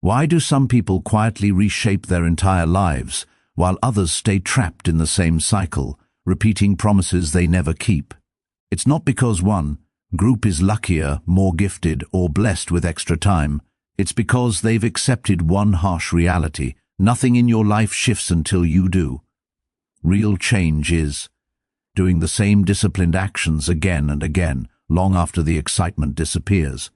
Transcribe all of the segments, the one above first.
Why do some people quietly reshape their entire lives, while others stay trapped in the same cycle, repeating promises they never keep? It's not because one group is luckier, more gifted, or blessed with extra time. It's because they've accepted one harsh reality: nothing in your life shifts until you do. Real change is doing the same disciplined actions again and again, long after the excitement disappears.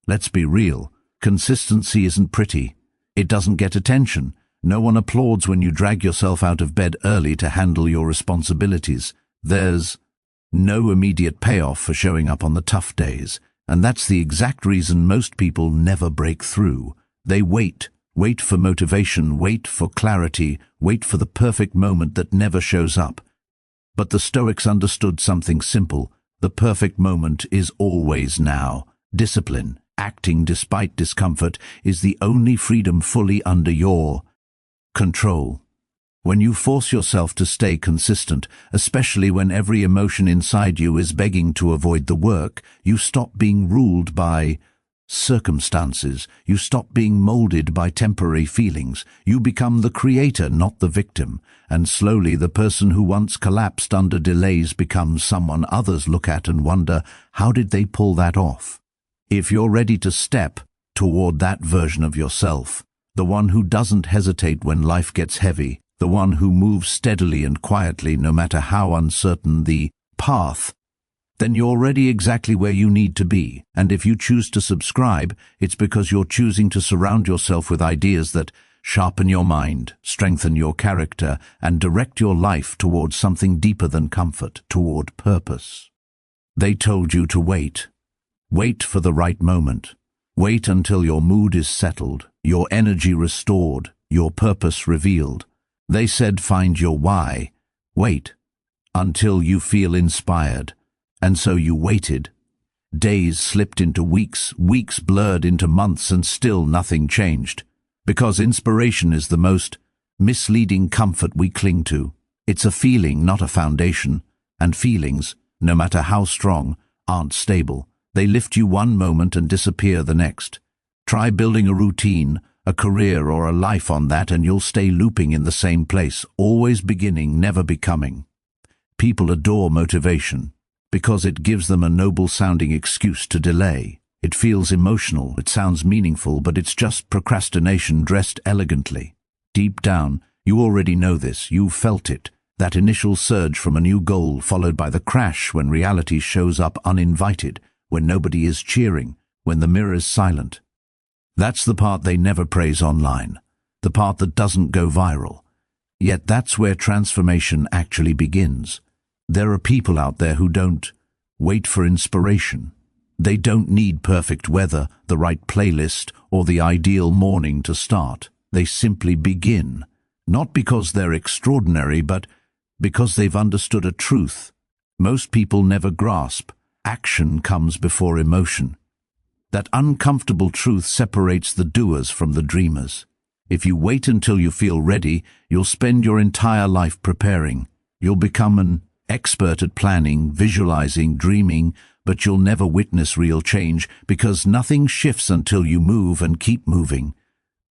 Let's be real. Consistency isn't pretty. It doesn't get attention. No one applauds when you drag yourself out of bed early to handle your responsibilities. There's no immediate payoff for showing up on the tough days, and that's the exact reason most people never break through. They wait for motivation, wait for clarity, wait for the perfect moment that never shows up. But the Stoics understood something simple: the perfect moment is always now. Discipline, acting despite discomfort, is the only freedom fully under your control. When you force yourself to stay consistent, especially when every emotion inside you is begging to avoid the work, you stop being ruled by circumstances. You stop being molded by temporary feelings. You become the creator, not the victim. And slowly the person who once collapsed under delays becomes someone others look at and wonder, how did they pull that off? If you're ready to step toward that version of yourself, the one who doesn't hesitate when life gets heavy, the one who moves steadily and quietly no matter how uncertain the path, then you're already exactly where you need to be. And if you choose to subscribe, it's because you're choosing to surround yourself with ideas that sharpen your mind, strengthen your character, and direct your life towards something deeper than comfort, toward purpose. They told you to wait. Wait for the right moment. Wait until your mood is settled, your energy restored, your purpose revealed. They said find your why. Wait until you feel inspired. And so you waited. Days slipped into weeks, weeks blurred into months, and still nothing changed. Because inspiration is the most misleading comfort we cling to. It's a feeling, not a foundation. And feelings, no matter how strong, aren't stable. They lift you one moment and disappear the next. Try building a routine, a career, or a life on that, and you'll stay looping in the same place, always beginning, never becoming. People adore motivation because it gives them a noble-sounding excuse to delay. It feels emotional, it sounds meaningful, but it's just procrastination dressed elegantly. Deep down, you already know this, you've felt it, that initial surge from a new goal followed by the crash when reality shows up uninvited, when nobody is cheering, when the mirror's silent. That's the part they never praise online, the part that doesn't go viral. Yet that's where transformation actually begins. There are people out there who don't wait for inspiration. They don't need perfect weather, the right playlist, or the ideal morning to start. They simply begin, not because they're extraordinary, but because they've understood a truth most people never grasp. Action comes before emotion. That uncomfortable truth separates the doers from the dreamers. If you wait until you feel ready, you'll spend your entire life preparing. You'll become an expert at planning, visualizing, dreaming, but you'll never witness real change because nothing shifts until you move and keep moving.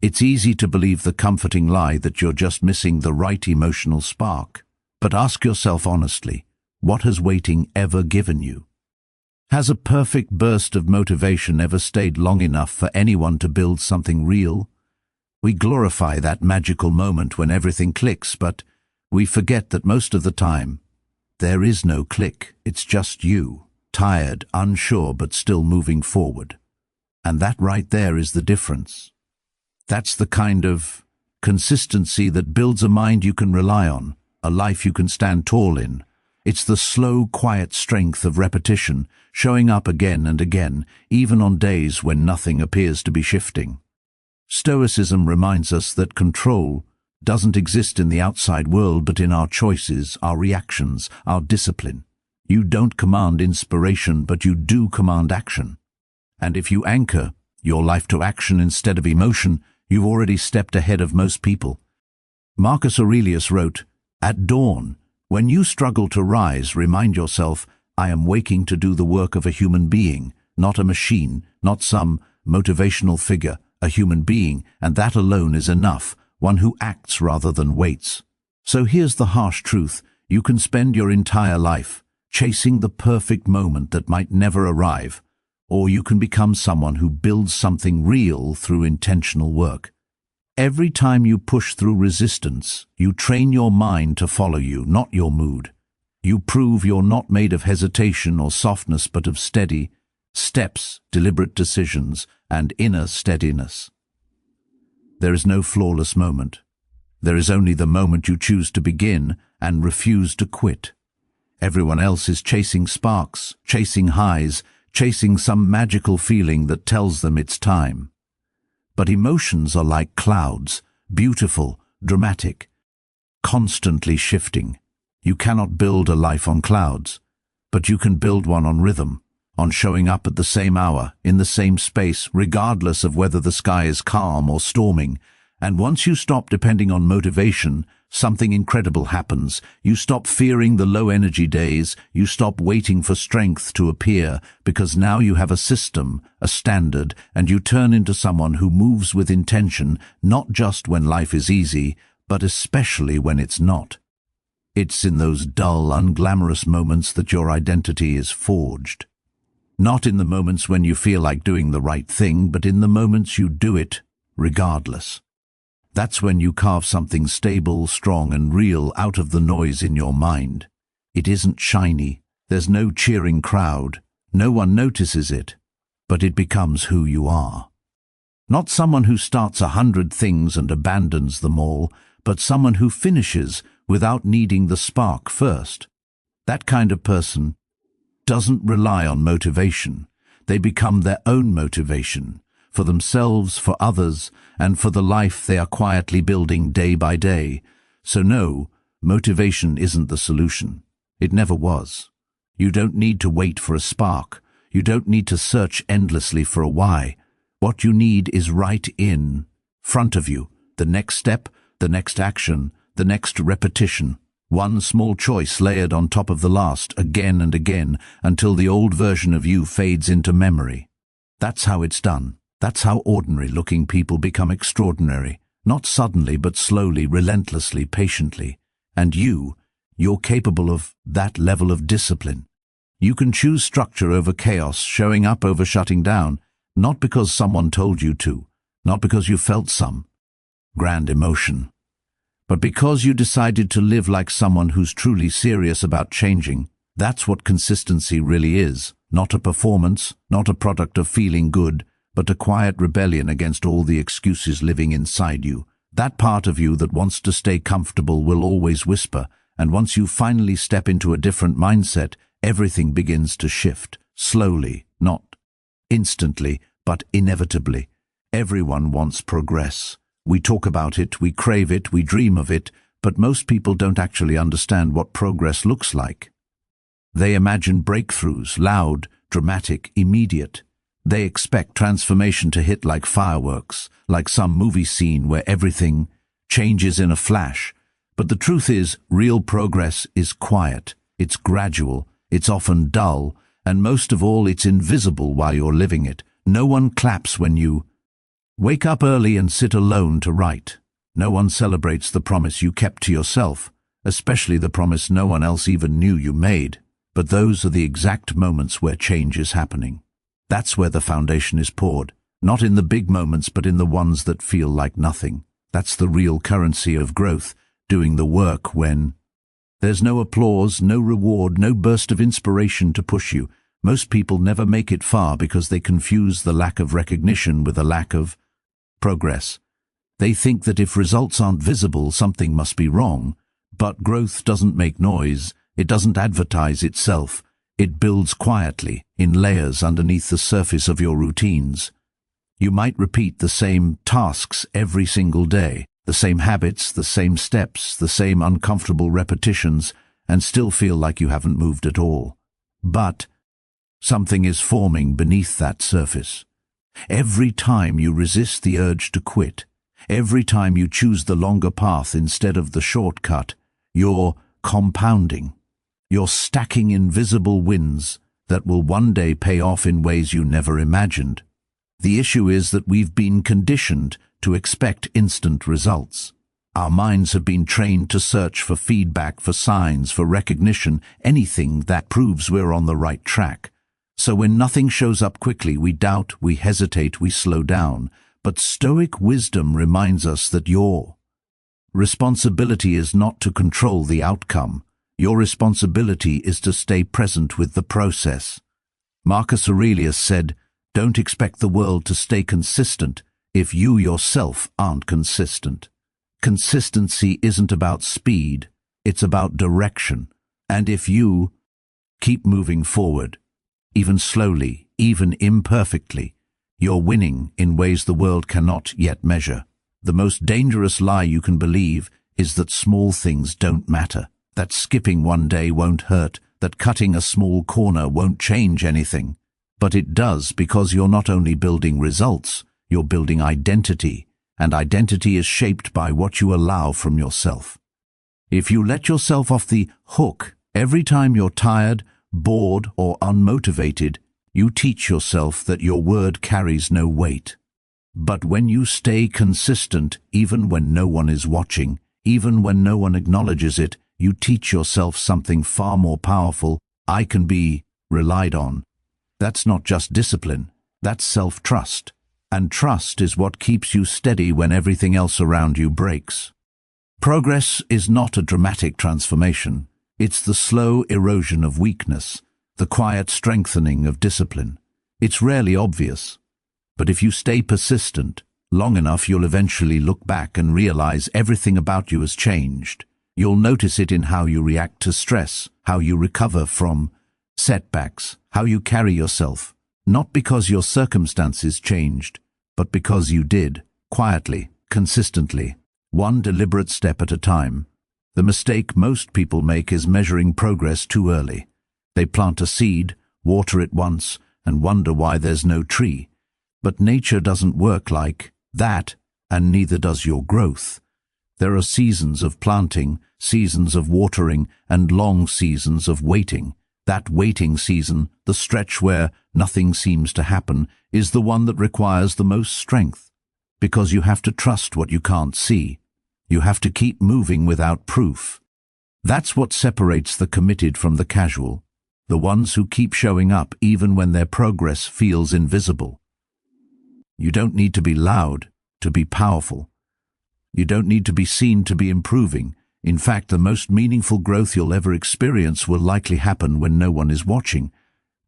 It's easy to believe the comforting lie that you're just missing the right emotional spark. But ask yourself honestly, what has waiting ever given you? Has a perfect burst of motivation ever stayed long enough for anyone to build something real? We glorify that magical moment when everything clicks, but we forget that most of the time, there is no click. It's just you, tired, unsure, but still moving forward. And that right there is the difference. That's the kind of consistency that builds a mind you can rely on, a life you can stand tall in. It's the slow, quiet strength of repetition, showing up again and again, even on days when nothing appears to be shifting. Stoicism reminds us that control doesn't exist in the outside world, but in our choices, our reactions, our discipline. You don't command inspiration, but you do command action. And if you anchor your life to action instead of emotion, you've already stepped ahead of most people. Marcus Aurelius wrote, "At dawn, when you struggle to rise, remind yourself, I am waking to do the work of a human being, not a machine, not some motivational figure, a human being, and that alone is enough, one who acts rather than waits. So here's the harsh truth. You can spend your entire life chasing the perfect moment that might never arrive, or you can become someone who builds something real through intentional work. Every time you push through resistance, you train your mind to follow you, not your mood. You prove you're not made of hesitation or softness, but of steady steps, deliberate decisions, and inner steadiness. There is no flawless moment. There is only the moment you choose to begin and refuse to quit. Everyone else is chasing sparks, chasing highs, chasing some magical feeling that tells them it's time. But emotions are like clouds, beautiful, dramatic, constantly shifting. You cannot build a life on clouds, but you can build one on rhythm, on showing up at the same hour, in the same space, regardless of whether the sky is calm or storming. And once you stop depending on motivation, something incredible happens. You stop fearing the low-energy days, you stop waiting for strength to appear, because now you have a system, a standard, and you turn into someone who moves with intention, not just when life is easy, but especially when it's not. It's in those dull, unglamorous moments that your identity is forged. Not in the moments when you feel like doing the right thing, but in the moments you do it, regardless. That's when you carve something stable, strong, and real out of the noise in your mind. It isn't shiny. There's no cheering crowd. No one notices it. But it becomes who you are. Not someone who starts 100 things and abandons them all, but someone who finishes without needing the spark first. That kind of person doesn't rely on motivation. They become their own motivation, for themselves, for others, and for the life they are quietly building day by day. So no, motivation isn't the solution. It never was. You don't need to wait for a spark. You don't need to search endlessly for a why. What you need is right in front of you, the next step, the next action, the next repetition. One small choice layered on top of the last, again and again, until the old version of you fades into memory. That's how it's done. That's how ordinary-looking people become extraordinary. Not suddenly, but slowly, relentlessly, patiently. And you're capable of that level of discipline. You can choose structure over chaos, showing up over shutting down, not because someone told you to, not because you felt some grand emotion, but because you decided to live like someone who's truly serious about changing. That's what consistency really is. Not a performance, not a product of feeling good, but a quiet rebellion against all the excuses living inside you. That part of you that wants to stay comfortable will always whisper, and once you finally step into a different mindset, everything begins to shift, slowly, not instantly, but inevitably. Everyone wants progress. We talk about it, we crave it, we dream of it, but most people don't actually understand what progress looks like. They imagine breakthroughs, loud, dramatic, immediate. They expect transformation to hit like fireworks, like some movie scene where everything changes in a flash. But the truth is, real progress is quiet, it's gradual, it's often dull, and most of all, it's invisible while you're living it. No one claps when you wake up early and sit alone to write. No one celebrates the promise you kept to yourself, especially the promise no one else even knew you made. But those are the exact moments where change is happening. That's where the foundation is poured, not in the big moments but in the ones that feel like nothing. That's the real currency of growth, doing the work when there's no applause, no reward, no burst of inspiration to push you. Most people never make it far because they confuse the lack of recognition with a lack of progress. They think that if results aren't visible, something must be wrong. But growth doesn't make noise. It doesn't advertise itself. It builds quietly, in layers underneath the surface of your routines. You might repeat the same tasks every single day, the same habits, the same steps, the same uncomfortable repetitions, and still feel like you haven't moved at all. But something is forming beneath that surface. Every time you resist the urge to quit, every time you choose the longer path instead of the shortcut, you're compounding. You're stacking invisible wins that will one day pay off in ways you never imagined. The issue is that we've been conditioned to expect instant results. Our minds have been trained to search for feedback, for signs, for recognition, anything that proves we're on the right track. So when nothing shows up quickly, we doubt, we hesitate, we slow down. But Stoic wisdom reminds us that your responsibility is not to control the outcome. Your responsibility is to stay present with the process. Marcus Aurelius said, "Don't expect the world to stay consistent if you yourself aren't consistent." Consistency isn't about speed, it's about direction. And if you keep moving forward, even slowly, even imperfectly, you're winning in ways the world cannot yet measure. The most dangerous lie you can believe is that small things don't matter, that skipping one day won't hurt, that cutting a small corner won't change anything. But it does, because you're not only building results, you're building identity. And identity is shaped by what you allow from yourself. If you let yourself off the hook every time you're tired, bored, or unmotivated, you teach yourself that your word carries no weight. But when you stay consistent, even when no one is watching, even when no one acknowledges it, you teach yourself something far more powerful: I can be relied on. That's not just discipline, that's self-trust. And trust is what keeps you steady when everything else around you breaks. Progress is not a dramatic transformation. It's the slow erosion of weakness, the quiet strengthening of discipline. It's rarely obvious. But if you stay persistent long enough, you'll eventually look back and realize everything about you has changed. You'll notice it in how you react to stress, how you recover from setbacks, how you carry yourself. Not because your circumstances changed, but because you did, quietly, consistently, one deliberate step at a time. The mistake most people make is measuring progress too early. They plant a seed, water it once, and wonder why there's no tree. But nature doesn't work like that, and neither does your growth. There are seasons of planting, seasons of watering, and long seasons of waiting. That waiting season, the stretch where nothing seems to happen, is the one that requires the most strength, because you have to trust what you can't see. You have to keep moving without proof. That's what separates the committed from the casual, the ones who keep showing up even when their progress feels invisible. You don't need to be loud to be powerful. You don't need to be seen to be improving. In fact, the most meaningful growth you'll ever experience will likely happen when no one is watching,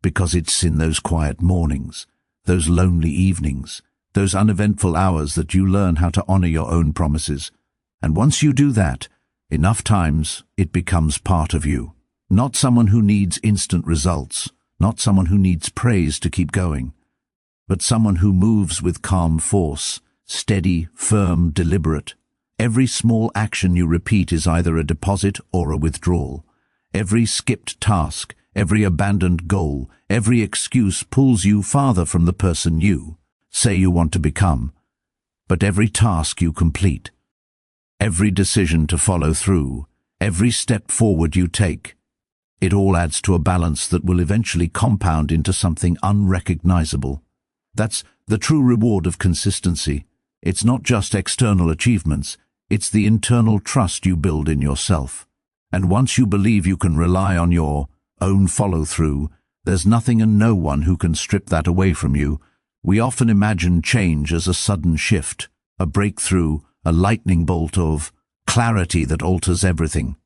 because it's in those quiet mornings, those lonely evenings, those uneventful hours that you learn how to honor your own promises. And once you do that, enough times it becomes part of you. Not someone who needs instant results, not someone who needs praise to keep going, but someone who moves with calm force, steady, firm, deliberate. Every small action you repeat is either a deposit or a withdrawal. Every skipped task, every abandoned goal, every excuse pulls you farther from the person you say you want to become. But every task you complete, every decision to follow through, every step forward you take, it all adds to a balance that will eventually compound into something unrecognizable. That's the true reward of consistency. It's not just external achievements, it's the internal trust you build in yourself. And once you believe you can rely on your own follow-through, there's nothing and no one who can strip that away from you. We often imagine change as a sudden shift, a breakthrough, a lightning bolt of clarity that alters everything.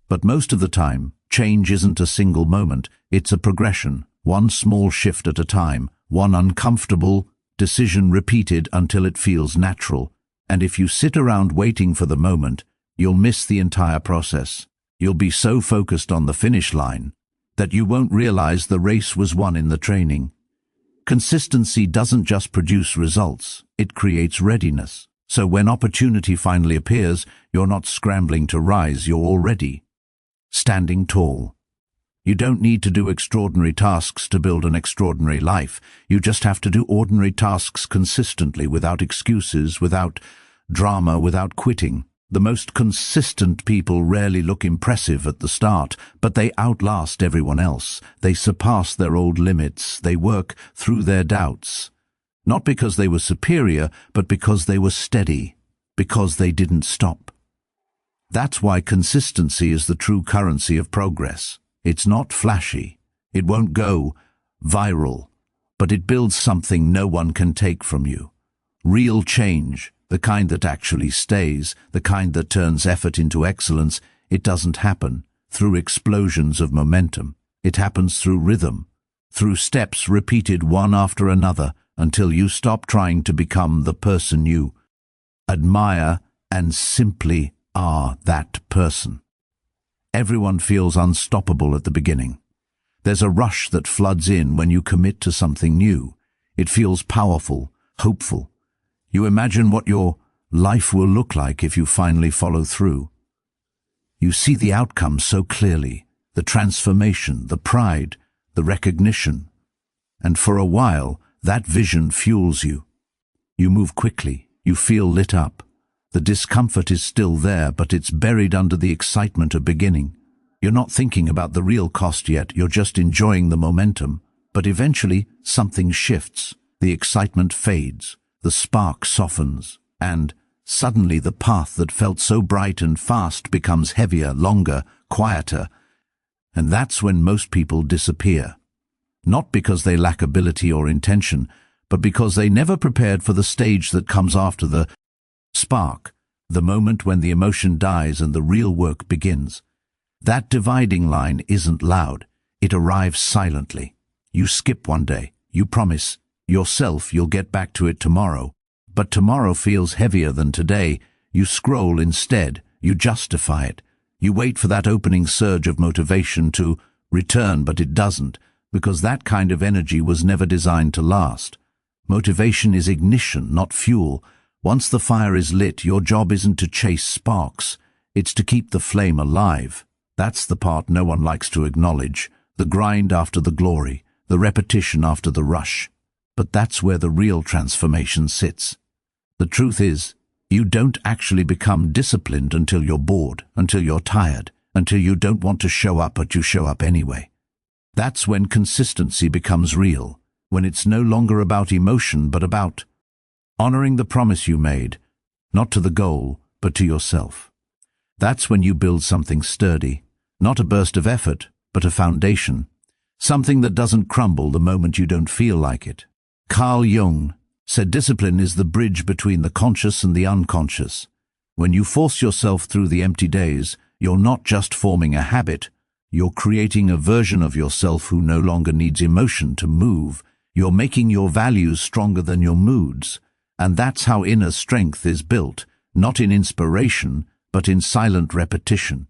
But most of the time, change isn't a single moment, it's a progression, one small shift at a time, one uncomfortable decision repeated until it feels natural. And if you sit around waiting for the moment, you'll miss the entire process. You'll be so focused on the finish line that you won't realize the race was won in the training. Consistency doesn't just produce results, it creates readiness. So when opportunity finally appears, you're not scrambling to rise, you're already standing tall. You don't need to do extraordinary tasks to build an extraordinary life. You just have to do ordinary tasks consistently, without excuses, without drama, without quitting. The most consistent people rarely look impressive at the start, but they outlast everyone else. They surpass their old limits. They work through their doubts. Not because they were superior, but because they were steady, because they didn't stop. That's why consistency is the true currency of progress. It's not flashy. It won't go viral, but it builds something no one can take from you. Real change, the kind that actually stays, the kind that turns effort into excellence, it doesn't happen through explosions of momentum. It happens through rhythm, through steps repeated one after another until you stop trying to become the person you admire and simply are that person. Everyone feels unstoppable at the beginning. There's a rush that floods in when you commit to something new. It feels powerful, hopeful. You imagine what your life will look like if you finally follow through. You see the outcome so clearly, the transformation, the pride, the recognition. And for a while, that vision fuels you. You move quickly, you feel lit up. The discomfort is still there, but it's buried under the excitement of beginning. You're not thinking about the real cost yet, you're just enjoying the momentum. But eventually, something shifts. The excitement fades, the spark softens, and suddenly the path that felt so bright and fast becomes heavier, longer, quieter. And that's when most people disappear. Not because they lack ability or intention, but because they never prepared for the stage that comes after the spark, the moment when the emotion dies and the real work begins. That dividing line isn't loud. It arrives silently. You skip one day. You promise yourself you'll get back to it tomorrow. But tomorrow feels heavier than today. You scroll instead. You justify it. You wait for that opening surge of motivation to return, but it doesn't, because that kind of energy was never designed to last. Motivation is ignition, not fuel. Once the fire is lit, your job isn't to chase sparks. It's to keep the flame alive. That's the part no one likes to acknowledge. The grind after the glory, the repetition after the rush. But that's where the real transformation sits. The truth is, you don't actually become disciplined until you're bored, until you're tired, until you don't want to show up, but you show up anyway. That's when consistency becomes real, when it's no longer about emotion, but about honoring the promise you made, not to the goal, but to yourself. That's when you build something sturdy, not a burst of effort, but a foundation, something that doesn't crumble the moment you don't feel like it. Carl Jung said discipline is the bridge between the conscious and the unconscious. When you force yourself through the empty days, you're not just forming a habit, you're creating a version of yourself who no longer needs emotion to move. You're making your values stronger than your moods. And that's how inner strength is built, not in inspiration, but in silent repetition.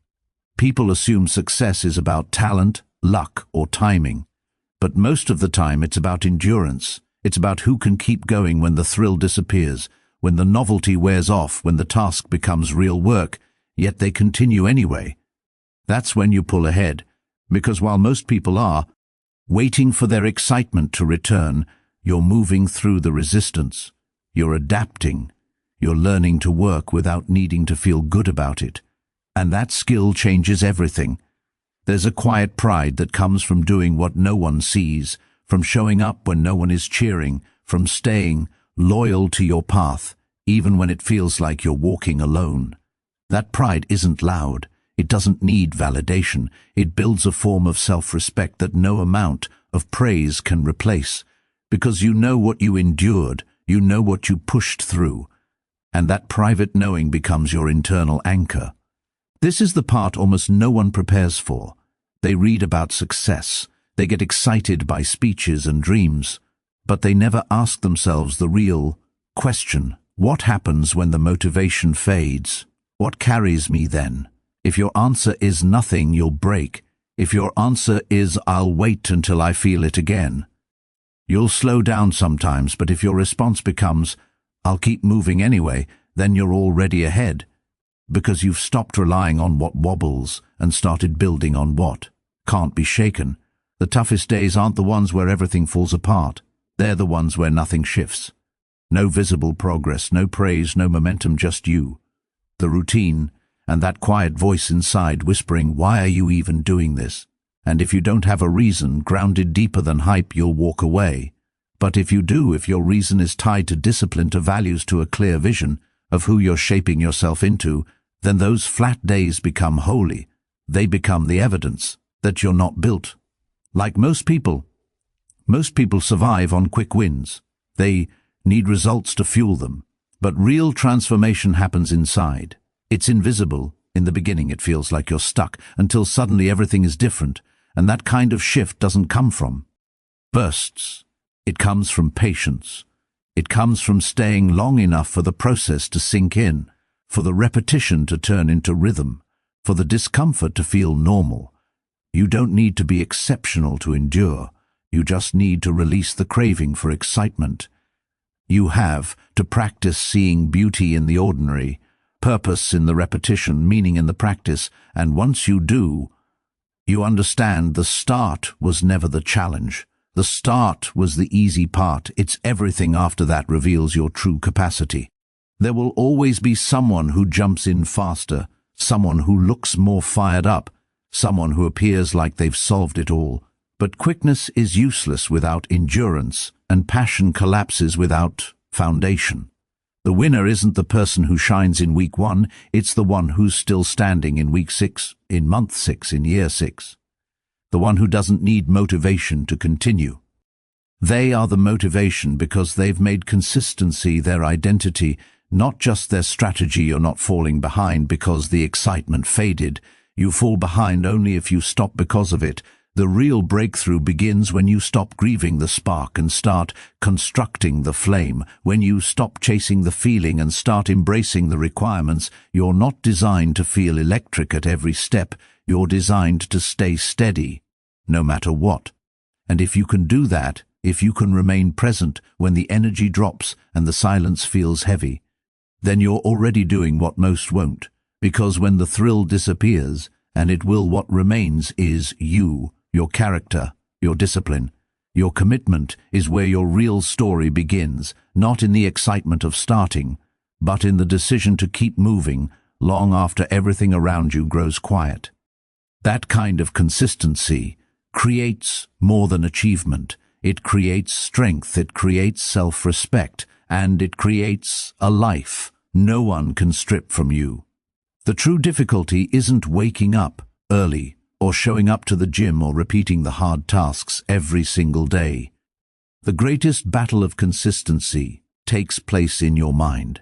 People assume success is about talent, luck, or timing. But most of the time it's about endurance. It's about who can keep going when the thrill disappears, when the novelty wears off, when the task becomes real work, yet they continue anyway. That's when you pull ahead, because while most people are waiting for their excitement to return, you're moving through the resistance. You're adapting. You're learning to work without needing to feel good about it. And that skill changes everything. There's a quiet pride that comes from doing what no one sees, from showing up when no one is cheering, from staying loyal to your path, even when it feels like you're walking alone. That pride isn't loud. It doesn't need validation. It builds a form of self-respect that no amount of praise can replace. Because you know what you endured, you know what you pushed through, and that private knowing becomes your internal anchor. This is the part almost no one prepares for. They read about success. They get excited by speeches and dreams, but they never ask themselves the real question. What happens when the motivation fades? What carries me then? If your answer is nothing, you'll break. If your answer is, I'll wait until I feel it again, you'll slow down sometimes. But if your response becomes, I'll keep moving anyway, then you're already ahead, because you've stopped relying on what wobbles and started building on what can't be shaken. The toughest days aren't the ones where everything falls apart. They're the ones where nothing shifts. No visible progress, no praise, no momentum, just you. The routine, and that quiet voice inside whispering, why are you even doing this? And if you don't have a reason grounded deeper than hype, you'll walk away. But if you do, if your reason is tied to discipline, to values, to a clear vision of who you're shaping yourself into, then those flat days become holy. They become the evidence that you're not built. Like most people survive on quick wins. They need results to fuel them. But real transformation happens inside. It's invisible. In the beginning it feels like you're stuck, until suddenly everything is different, and that kind of shift doesn't come from bursts. It comes from patience. It comes from staying long enough for the process to sink in, for the repetition to turn into rhythm, for the discomfort to feel normal. You don't need to be exceptional to endure. You just need to release the craving for excitement. You have to practice seeing beauty in the ordinary, purpose in the repetition, meaning in the practice, and once you do, you understand the start was never the challenge. The start was the easy part. It's everything after that reveals your true capacity. There will always be someone who jumps in faster, someone who looks more fired up, someone who appears like they've solved it all. But quickness is useless without endurance, and passion collapses without foundation. The winner isn't the person who shines in week 1, it's the one who's still standing in week 6, in month 6, in year 6. The one who doesn't need motivation to continue. They are the motivation because they've made consistency their identity, not just their strategy. You're not falling behind because the excitement faded. You fall behind only if you stop because of it. The real breakthrough begins when you stop grieving the spark and start constructing the flame, when you stop chasing the feeling and start embracing the requirements. You're not designed to feel electric at every step. You're designed to stay steady, no matter what. And if you can do that, if you can remain present when the energy drops and the silence feels heavy, then you're already doing what most won't. Because when the thrill disappears, and it will, what remains is you, your character, your discipline. Your commitment is where your real story begins, not in the excitement of starting, but in the decision to keep moving long after everything around you grows quiet. That kind of consistency creates more than achievement. It creates strength, it creates self-respect, and it creates a life no one can strip from you. The true difficulty isn't waking up early or showing up to the gym or repeating the hard tasks every single day. The greatest battle of consistency takes place in your mind.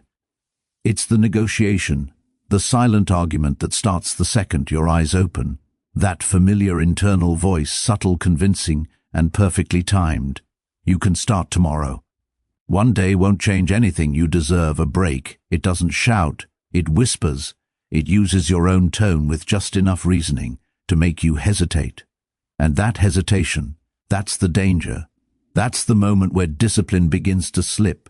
It's the negotiation, the silent argument that starts the second your eyes open. That familiar internal voice, subtle, convincing, and perfectly timed. You can start tomorrow. One day won't change anything. You deserve a break. It doesn't shout. It whispers. It uses your own tone with just enough reasoning to make you hesitate. And that hesitation, that's the danger. That's the moment where discipline begins to slip.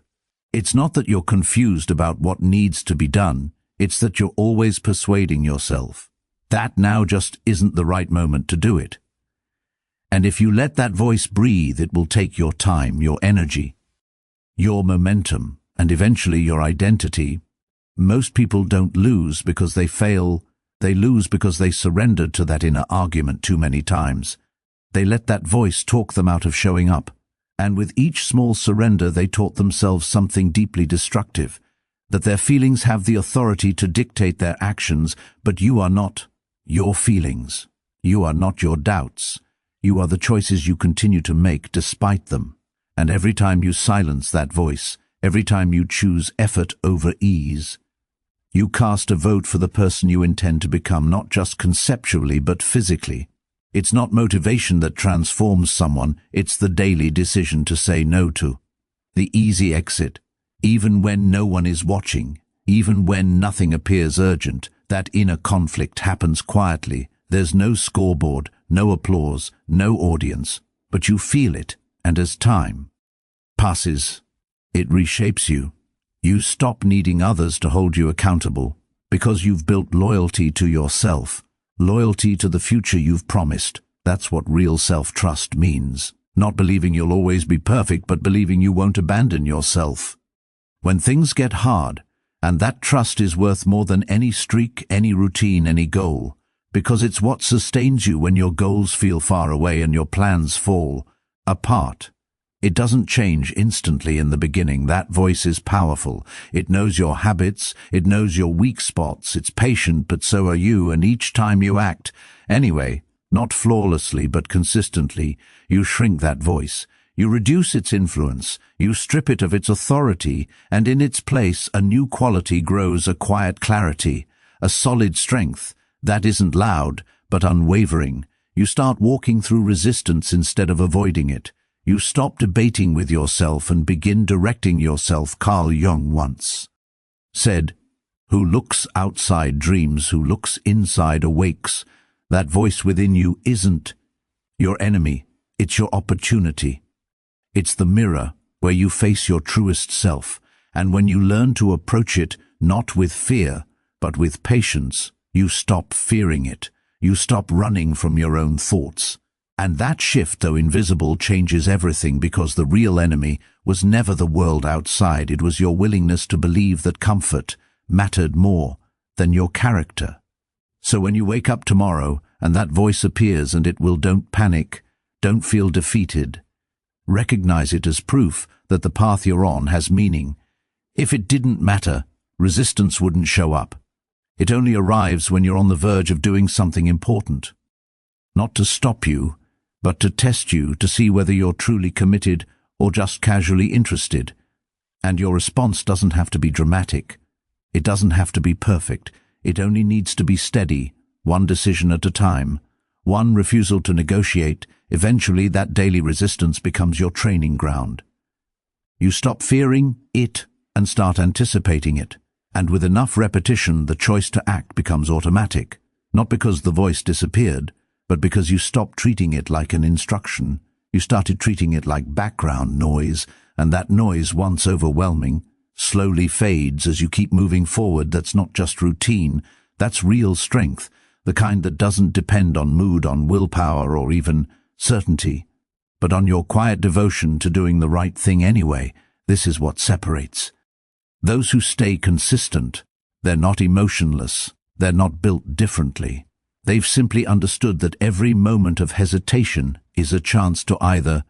It's not that you're confused about what needs to be done. It's that you're always persuading yourself that now just isn't the right moment to do it. And if you let that voice breathe, it will take your time, your energy, your momentum, and eventually your identity. Most people don't lose because they fail. They lose because they surrendered to that inner argument too many times. They let that voice talk them out of showing up. And with each small surrender, they taught themselves something deeply destructive, that their feelings have the authority to dictate their actions, but you are not your feelings. You are not your doubts. You are the choices you continue to make despite them. And every time you silence that voice, every time you choose effort over ease, you cast a vote for the person you intend to become, not just conceptually but physically. It's not motivation that transforms someone, it's the daily decision to say no to. The easy exit, even when no one is watching, even when nothing appears urgent. That inner conflict happens quietly. There's no scoreboard, no applause, no audience, but you feel it, and as time passes, it reshapes you. You stop needing others to hold you accountable because you've built loyalty to yourself, loyalty to the future you've promised. That's what real self-trust means. Not believing you'll always be perfect, but believing you won't abandon yourself when things get hard. And that trust is worth more than any streak, any routine, any goal, because it's what sustains you when your goals feel far away and your plans fall apart. It doesn't change instantly in the beginning. That voice is powerful. It knows your habits, it knows your weak spots, it's patient, but so are you, and each time you act, anyway, not flawlessly but consistently, you shrink that voice. You reduce its influence, you strip it of its authority, and in its place a new quality grows, a quiet clarity, a solid strength that isn't loud but unwavering. You start walking through resistance instead of avoiding it. You stop debating with yourself and begin directing yourself. Carl Jung once said, "Who looks outside dreams, who looks inside awakes." That voice within you isn't your enemy, it's your opportunity. It's the mirror where you face your truest self, and when you learn to approach it not with fear, but with patience, you stop fearing it. You stop running from your own thoughts. And that shift, though invisible, changes everything, because the real enemy was never the world outside. It was your willingness to believe that comfort mattered more than your character. So when you wake up tomorrow and that voice appears, and it will, don't panic, don't feel defeated. Recognize it as proof that the path you're on has meaning. If it didn't matter, resistance wouldn't show up. It only arrives when you're on the verge of doing something important. Not to stop you, but to test you, to see whether you're truly committed or just casually interested. And your response doesn't have to be dramatic. It doesn't have to be perfect. It only needs to be steady, one decision at a time, one refusal to negotiate. Eventually, that daily resistance becomes your training ground. You stop fearing it and start anticipating it. And with enough repetition, the choice to act becomes automatic, not because the voice disappeared, but because you stopped treating it like an instruction. You started treating it like background noise, and that noise, once overwhelming, slowly fades as you keep moving forward. That's not just routine, that's real strength, the kind that doesn't depend on mood, on willpower, or even certainty, but on your quiet devotion to doing the right thing anyway. This is what separates those who stay consistent. They're not emotionless, they're not built differently. They've simply understood that every moment of hesitation is a chance to either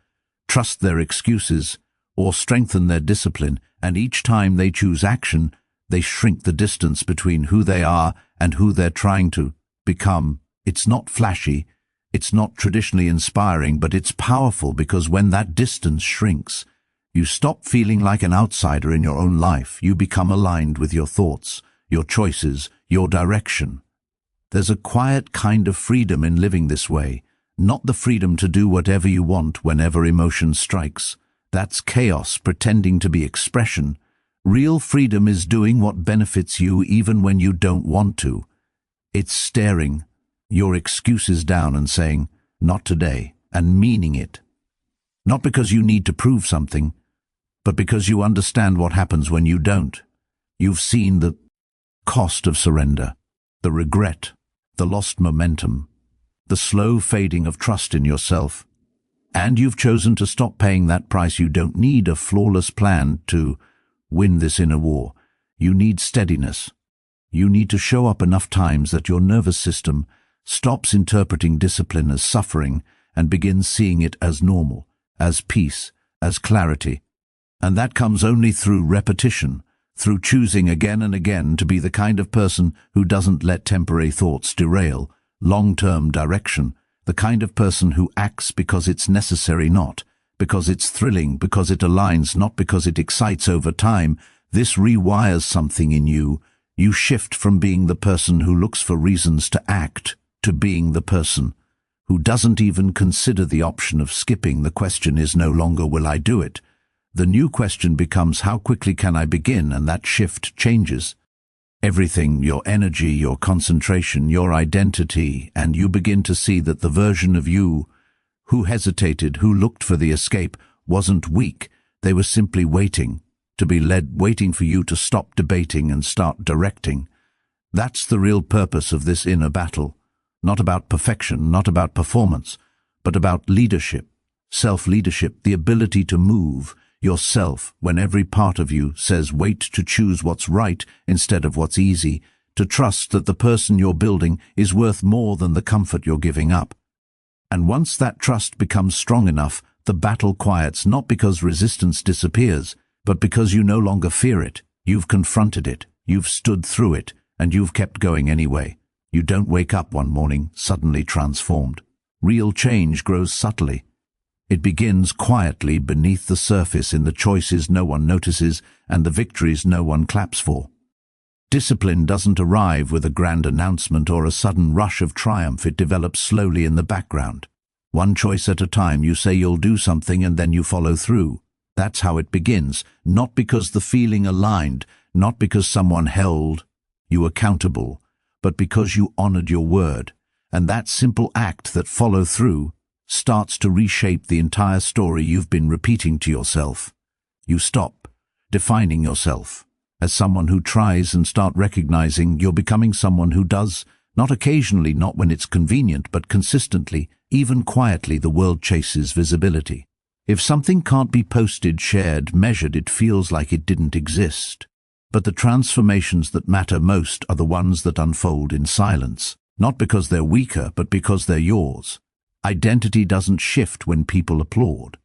trust their excuses or strengthen their discipline, and each time they choose action, they shrink the distance between who they are and who they're trying to become. It's not flashy, it's not traditionally inspiring, but it's powerful, because when that distance shrinks, you stop feeling like an outsider in your own life. You become aligned with your thoughts, your choices, your direction. There's a quiet kind of freedom in living this way, not the freedom to do whatever you want whenever emotion strikes. That's chaos pretending to be expression. Real freedom is doing what benefits you even when you don't want to. It's staring your excuses down and saying, "Not today," and meaning it. Not because you need to prove something, but because you understand what happens when you don't. You've seen the cost of surrender, the regret, the lost momentum, the slow fading of trust in yourself. And you've chosen to stop paying that price. You don't need a flawless plan to win this inner war. You need steadiness. You need to show up enough times that your nervous system stops interpreting discipline as suffering and begins seeing it as normal, as peace, as clarity. And that comes only through repetition, through choosing again and again to be the kind of person who doesn't let temporary thoughts derail long-term direction, the kind of person who acts because it's necessary, not because it's thrilling, because it aligns, not because it excites. Over time, this rewires something in you. You shift from being the person who looks for reasons to act to being the person who doesn't even consider the option of skipping. The question is no longer, will I do it? The new question becomes, how quickly can I begin? And that shift changes everything, your energy, your concentration, your identity, and you begin to see that the version of you who hesitated, who looked for the escape, wasn't weak. They were simply waiting to be led, waiting for you to stop debating and start directing. That's the real purpose of this inner battle. Not about perfection, not about performance, but about leadership, self-leadership, the ability to move yourself when every part of you says wait, to choose what's right instead of what's easy, to trust that the person you're building is worth more than the comfort you're giving up. And once that trust becomes strong enough, the battle quiets not because resistance disappears, but because you no longer fear it. You've confronted it, you've stood through it, and you've kept going anyway. You don't wake up one morning suddenly transformed. Real change grows subtly. It begins quietly beneath the surface in the choices no one notices and the victories no one claps for. Discipline doesn't arrive with a grand announcement or a sudden rush of triumph. It develops slowly in the background. One choice at a time, you say you'll do something and then you follow through. That's how it begins, not because the feeling aligned, not because someone held you accountable, but because you honored your word. And that simple act, that follow through, starts to reshape the entire story you've been repeating to yourself. You stop defining yourself as someone who tries and start recognizing you're becoming someone who does, not occasionally, not when it's convenient, but consistently, even quietly. The world chases visibility. If something can't be posted, shared, measured, it feels like it didn't exist. But the transformations that matter most are the ones that unfold in silence, not because they're weaker, but because they're yours. Identity doesn't shift when people applaud.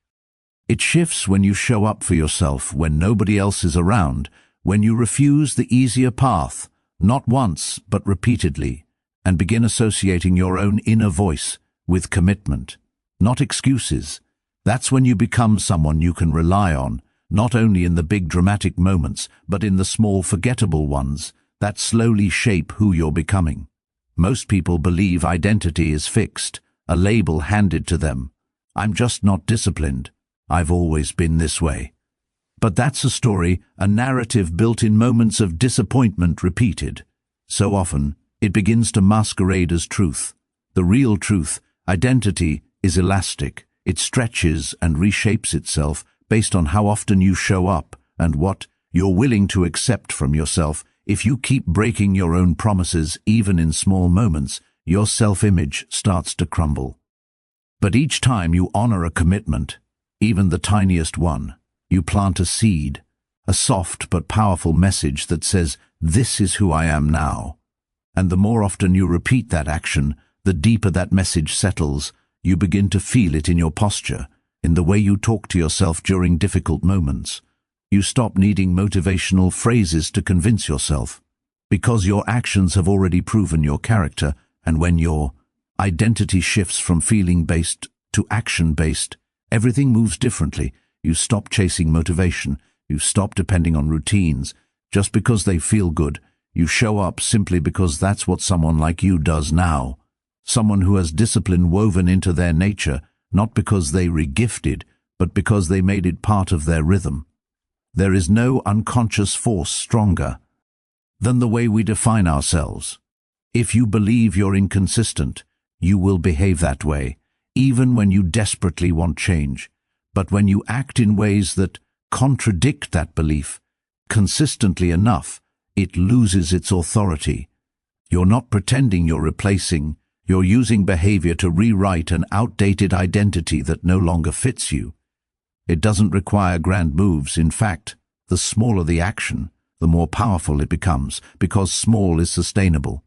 It shifts when you show up for yourself, when nobody else is around, when you refuse the easier path, not once but repeatedly, and begin associating your own inner voice with commitment, not excuses. That's when you become someone you can rely on, not only in the big dramatic moments, but in the small forgettable ones that slowly shape who you're becoming. Most people believe identity is fixed, a label handed to them. I'm just not disciplined. I've always been this way. But that's a story, a narrative built in moments of disappointment repeated. So often, it begins to masquerade as truth. The real truth, identity, is elastic. It stretches and reshapes itself based on how often you show up and what you're willing to accept from yourself. If you keep breaking your own promises, even in small moments, your self-image starts to crumble. But each time you honor a commitment, even the tiniest one, you plant a seed, a soft but powerful message that says, "This is who I am now." And the more often you repeat that action, the deeper that message settles. You begin to feel it in your posture, in the way you talk to yourself during difficult moments. You stop needing motivational phrases to convince yourself, because your actions have already proven your character. And when your identity shifts from feeling-based to action-based, everything moves differently. You stop chasing motivation. You stop depending on routines just because they feel good. You show up simply because that's what someone like you does now. Someone who has discipline woven into their nature, not because they re-gifted, but because they made it part of their rhythm. There is no unconscious force stronger than the way we define ourselves. If you believe you're inconsistent, you will behave that way, even when you desperately want change. But when you act in ways that contradict that belief consistently enough, it loses its authority. You're not pretending you're replacing, you're using behavior to rewrite an outdated identity that no longer fits you. It doesn't require grand moves. In fact, the smaller the action, the more powerful it becomes, because small is sustainable.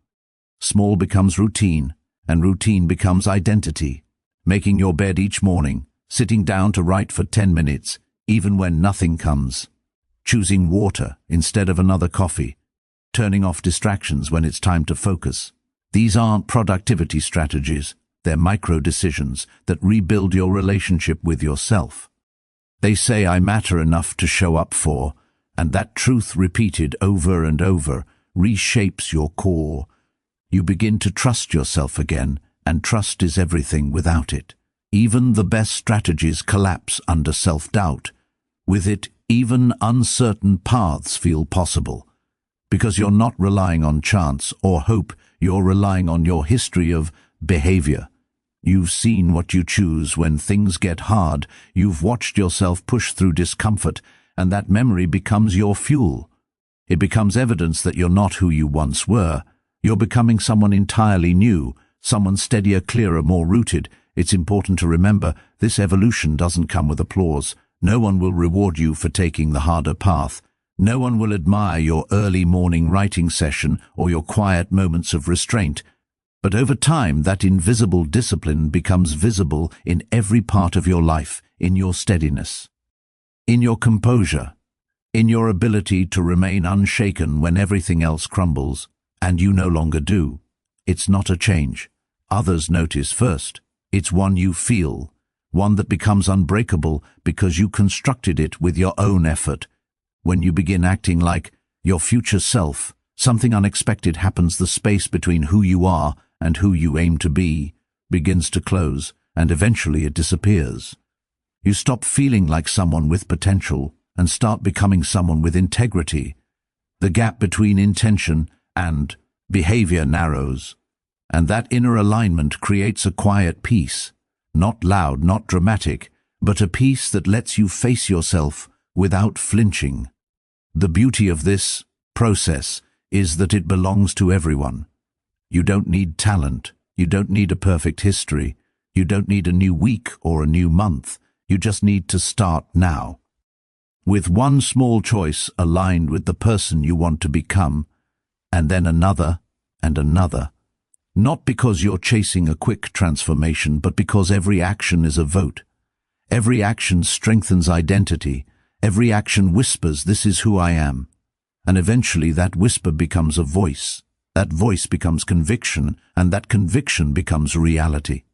Small becomes routine, and routine becomes identity. Making your bed each morning, sitting down to write for 10 minutes, even when nothing comes. Choosing water instead of another coffee. Turning off distractions when it's time to focus. These aren't productivity strategies. They're micro-decisions that rebuild your relationship with yourself. They say I matter enough to show up for, and that truth repeated over and over reshapes your core. You begin to trust yourself again, and trust is everything without it. Even the best strategies collapse under self-doubt. With it, even uncertain paths feel possible. Because you're not relying on chance or hope, you're relying on your history of behavior. You've seen what you choose when things get hard. You've watched yourself push through discomfort, and that memory becomes your fuel. It becomes evidence that you're not who you once were. You're becoming someone entirely new, someone steadier, clearer, more rooted. It's important to remember, this evolution doesn't come with applause. No one will reward you for taking the harder path. No one will admire your early morning writing session or your quiet moments of restraint. But over time, that invisible discipline becomes visible in every part of your life, in your steadiness, in your composure, in your ability to remain unshaken when everything else crumbles, and you no longer do. It's not a change others notice first. It's one you feel, one that becomes unbreakable because you constructed it with your own effort. When you begin acting like your future self, something unexpected happens. The space between who you are and who you aim to be begins to close, and eventually it disappears. You stop feeling like someone with potential and start becoming someone with integrity. The gap between intention and behavior narrows, and that inner alignment creates a quiet peace, not loud, not dramatic, but a peace that lets you face yourself without flinching. The beauty of this process is that it belongs to everyone. You don't need talent, you don't need a perfect history, you don't need a new week or a new month, you just need to start now. With one small choice aligned with the person you want to become, and then another and another. Not because you're chasing a quick transformation, but because every action is a vote. Every action strengthens identity. Every action whispers, "This is who I am." And eventually that whisper becomes a voice. That voice becomes conviction, and that conviction becomes reality.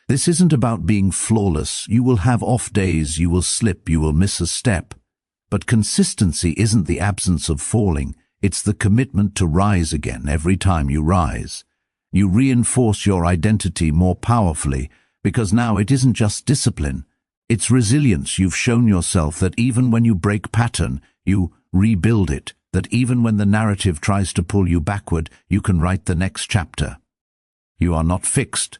This isn't about being flawless. You will have off days, you will slip, you will miss a step. But consistency isn't the absence of falling, it's the commitment to rise again every time you rise. You reinforce your identity more powerfully, because now it isn't just discipline, it's resilience. You've shown yourself that even when you break pattern, you rebuild it, that even when the narrative tries to pull you backward, you can write the next chapter. You are not fixed.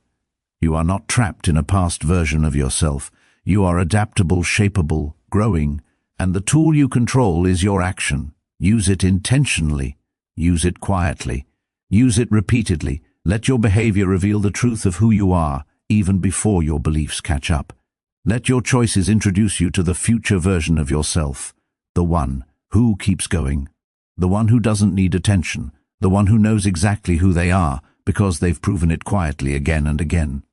You are not trapped in a past version of yourself. You are adaptable, shapeable, growing, and the tool you control is your action. Use it intentionally. Use it quietly. Use it repeatedly. Let your behavior reveal the truth of who you are, even before your beliefs catch up. Let your choices introduce you to the future version of yourself, the one who keeps going, the one who doesn't need attention, the one who knows exactly who they are because they've proven it quietly again and again.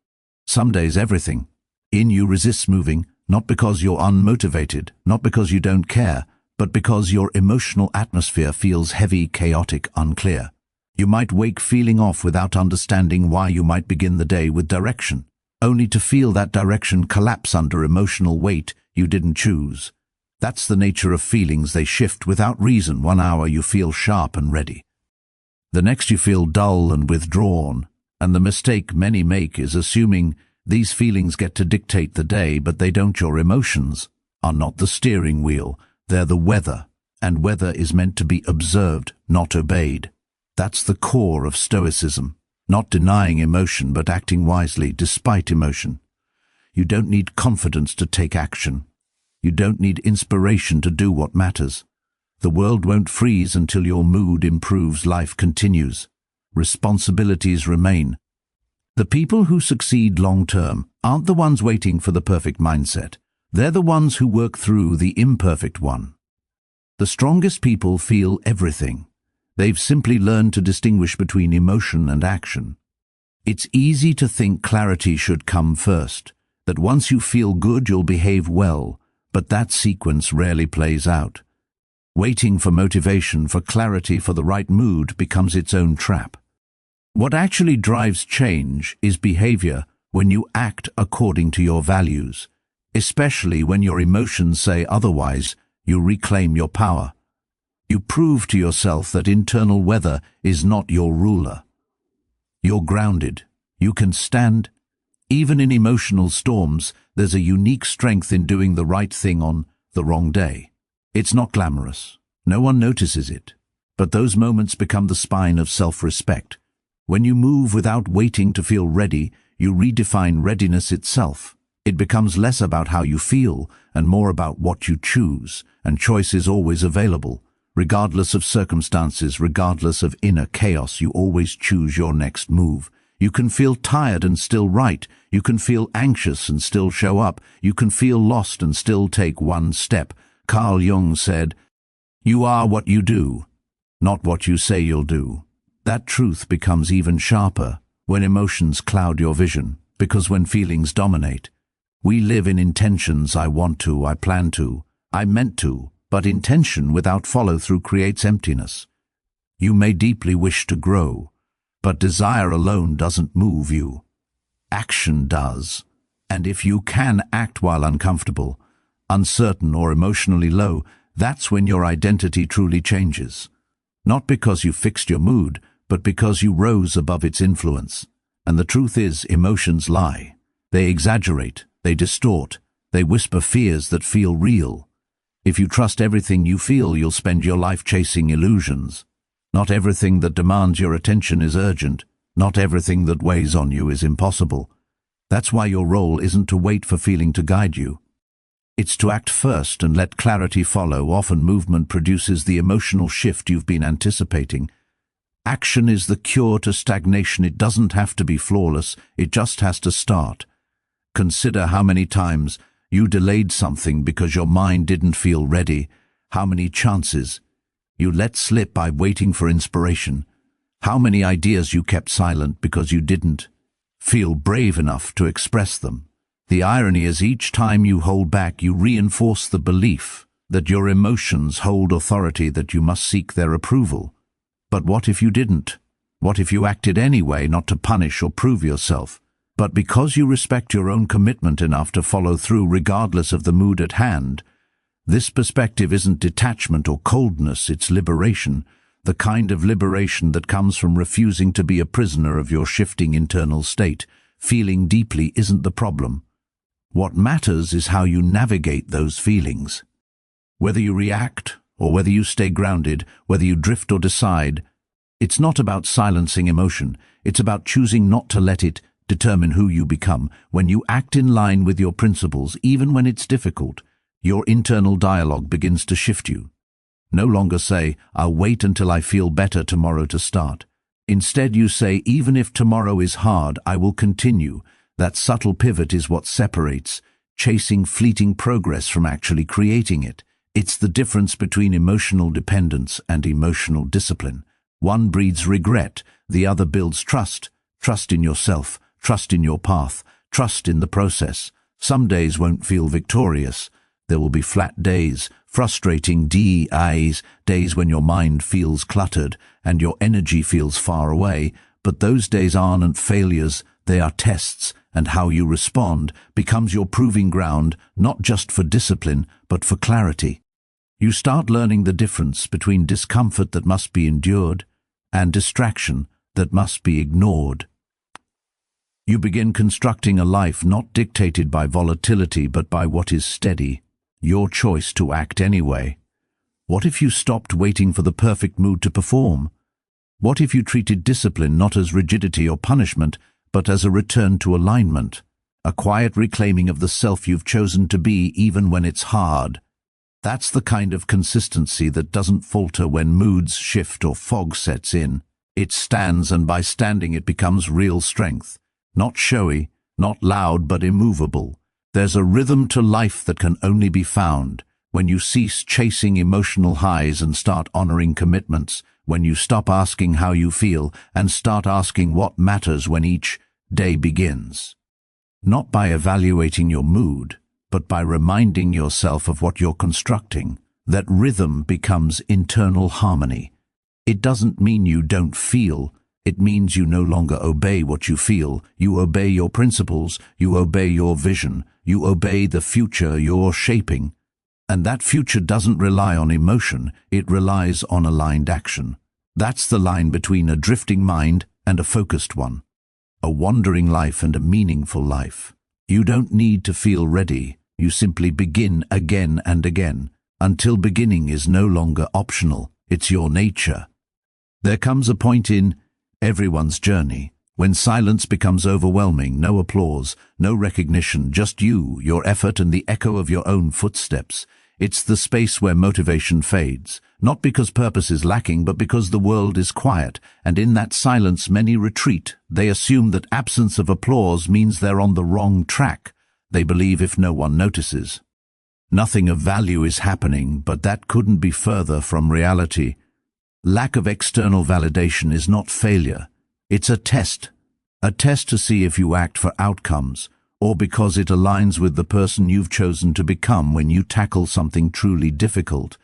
Some days everything in you resists moving, not because you're unmotivated, not because you don't care, but because your emotional atmosphere feels heavy, chaotic, unclear. You might wake feeling off without understanding why. You might begin the day with direction, only to feel that direction collapse under emotional weight you didn't choose. That's the nature of feelings. They shift without reason. 1 hour you feel sharp and ready. The next you feel dull and withdrawn, and the mistake many make is assuming these feelings get to dictate the day, but they don't. Your emotions are not the steering wheel, they're the weather, and weather is meant to be observed, not obeyed. That's the core of Stoicism, not denying emotion but acting wisely despite emotion. You don't need confidence to take action. You don't need inspiration to do what matters. The world won't freeze until your mood improves. Life continues. Responsibilities remain. The people who succeed long-term aren't the ones waiting for the perfect mindset. They're the ones who work through the imperfect one. The strongest people feel everything. They've simply learned to distinguish between emotion and action. It's easy to think clarity should come first, that once you feel good you'll behave well, but that sequence rarely plays out. Waiting for motivation, for clarity, for the right mood becomes its own trap. What actually drives change is behavior when you act according to your values. Especially when your emotions say otherwise, you reclaim your power. You prove to yourself that internal weather is not your ruler. You're grounded. You can stand. Even in emotional storms, there's a unique strength in doing the right thing on the wrong day. It's not glamorous. No one notices it. But those moments become the spine of self-respect. When you move without waiting to feel ready, you redefine readiness itself. It becomes less about how you feel and more about what you choose, and choice is always available. Regardless of circumstances, regardless of inner chaos, you always choose your next move. You can feel tired and still write. You can feel anxious and still show up. You can feel lost and still take one step. Carl Jung said, "You are what you do, not what you say you'll do." That truth becomes even sharper when emotions cloud your vision, because when feelings dominate, We live in intentions: I want to, I plan to, I meant to, but intention without follow-through creates emptiness. You may deeply wish to grow, but desire alone doesn't move you. Action does. And if you can act while uncomfortable, uncertain, or emotionally low, that's when your identity truly changes. Not because you fixed your mood, but because you rose above its influence. And the truth is, emotions lie. They exaggerate, they distort, they whisper fears that feel real. If you trust everything you feel, you'll spend your life chasing illusions. Not everything that demands your attention is urgent. Not everything that weighs on you is impossible. That's why your role isn't to wait for feeling to guide you. It's to act first and let clarity follow. Often movement produces the emotional shift you've been anticipating. Action is the cure to stagnation. It doesn't have to be flawless, it just has to start. Consider how many times you delayed something because your mind didn't feel ready. How many chances you let slip by waiting for inspiration. How many ideas you kept silent because you didn't feel brave enough to express them. The irony is, each time you hold back, you reinforce the belief that your emotions hold authority, that you must seek their approval. But what if you didn't? What if you acted anyway, not to punish or prove yourself, but because you respect your own commitment enough to follow through regardless of the mood at hand? This perspective isn't detachment or coldness, it's liberation, the kind of liberation that comes from refusing to be a prisoner of your shifting internal state. Feeling deeply isn't the problem. What matters is how you navigate those feelings. Whether you react or whether you stay grounded, whether you drift or decide, it's not about silencing emotion, it's about choosing not to let it determine who you become. When you act in line with your principles, even when it's difficult, your internal dialogue begins to shift you. No longer say, "I'll wait until I feel better tomorrow to start." Instead you say, "Even if tomorrow is hard, I will continue." That subtle pivot is what separates chasing fleeting progress from actually creating it. It's the difference between emotional dependence and emotional discipline. One breeds regret, the other builds trust. Trust in yourself, trust in your path, trust in the process. Some days won't feel victorious. There will be flat days, frustrating days, days when your mind feels cluttered and your energy feels far away. But those days aren't failures, they are tests, and how you respond becomes your proving ground, not just for discipline, but for clarity. You start learning the difference between discomfort that must be endured and distraction that must be ignored. You begin constructing a life not dictated by volatility but by what is steady, your choice to act anyway. What if you stopped waiting for the perfect mood to perform? What if you treated discipline not as rigidity or punishment, but as a return to alignment, a quiet reclaiming of the self you've chosen to be even when it's hard? That's the kind of consistency that doesn't falter when moods shift or fog sets in. It stands, and by standing it becomes real strength. Not showy, not loud, but immovable. There's a rhythm to life that can only be found when you cease chasing emotional highs and start honoring commitments, when you stop asking how you feel and start asking what matters when each day begins. Not by evaluating your mood, but by reminding yourself of what you're constructing. That rhythm becomes internal harmony. It doesn't mean you don't feel. It means you no longer obey what you feel. You obey your principles, you obey your vision, you obey the future you're shaping. And that future doesn't rely on emotion, it relies on aligned action. That's the line between a drifting mind and a focused one, a wandering life and a meaningful life. You don't need to feel ready, you simply begin again and again, until beginning is no longer optional, it's your nature. There comes a point in everyone's journey when silence becomes overwhelming, no applause, no recognition, just you, your effort and the echo of your own footsteps. It's the space where motivation fades, not because purpose is lacking, but because the world is quiet, and in that silence many retreat. They assume that absence of applause means they're on the wrong track. They believe if no one notices, nothing of value is happening, but that couldn't be further from reality. Lack of external validation is not failure. It's a test to see if you act for outcomes or because it aligns with the person you've chosen to become when you tackle something truly difficult.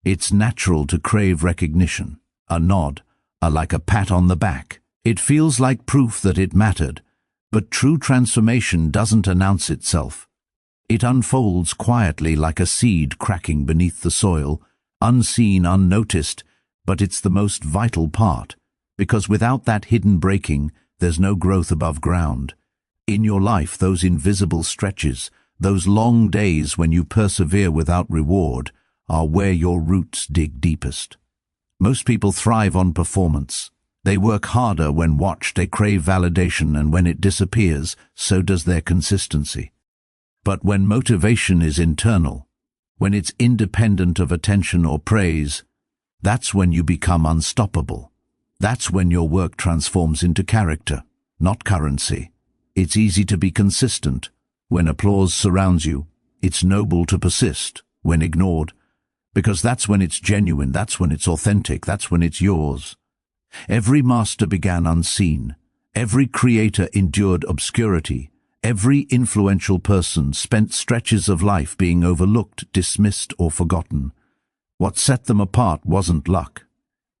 It's natural to crave recognition, a nod, like a pat on the back. It feels like proof that it mattered, but true transformation doesn't announce itself. It unfolds quietly like a seed cracking beneath the soil, unseen, unnoticed, but it's the most vital part, because without that hidden breaking, there's no growth above ground. In your life, those invisible stretches, those long days when you persevere without reward, are where your roots dig deepest. Most people thrive on performance. They work harder when watched, they crave validation, and when it disappears, so does their consistency. But when motivation is internal, when it's independent of attention or praise, that's when you become unstoppable. That's when your work transforms into character, not currency. It's easy to be consistent when applause surrounds you. It's noble to persist when ignored, because that's when it's genuine, that's when it's authentic, that's when it's yours. Every master began unseen. Every creator endured obscurity. Every influential person spent stretches of life being overlooked, dismissed, or forgotten. What set them apart wasn't luck.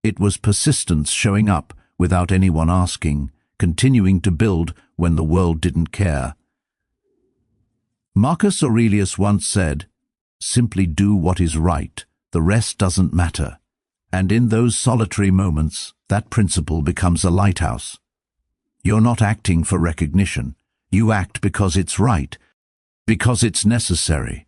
It was persistence, showing up without anyone asking, continuing to build when the world didn't care. Marcus Aurelius once said, "Simply do what is right, the rest doesn't matter." And in those solitary moments, that principle becomes a lighthouse. You're not acting for recognition. You act because it's right, because it's necessary,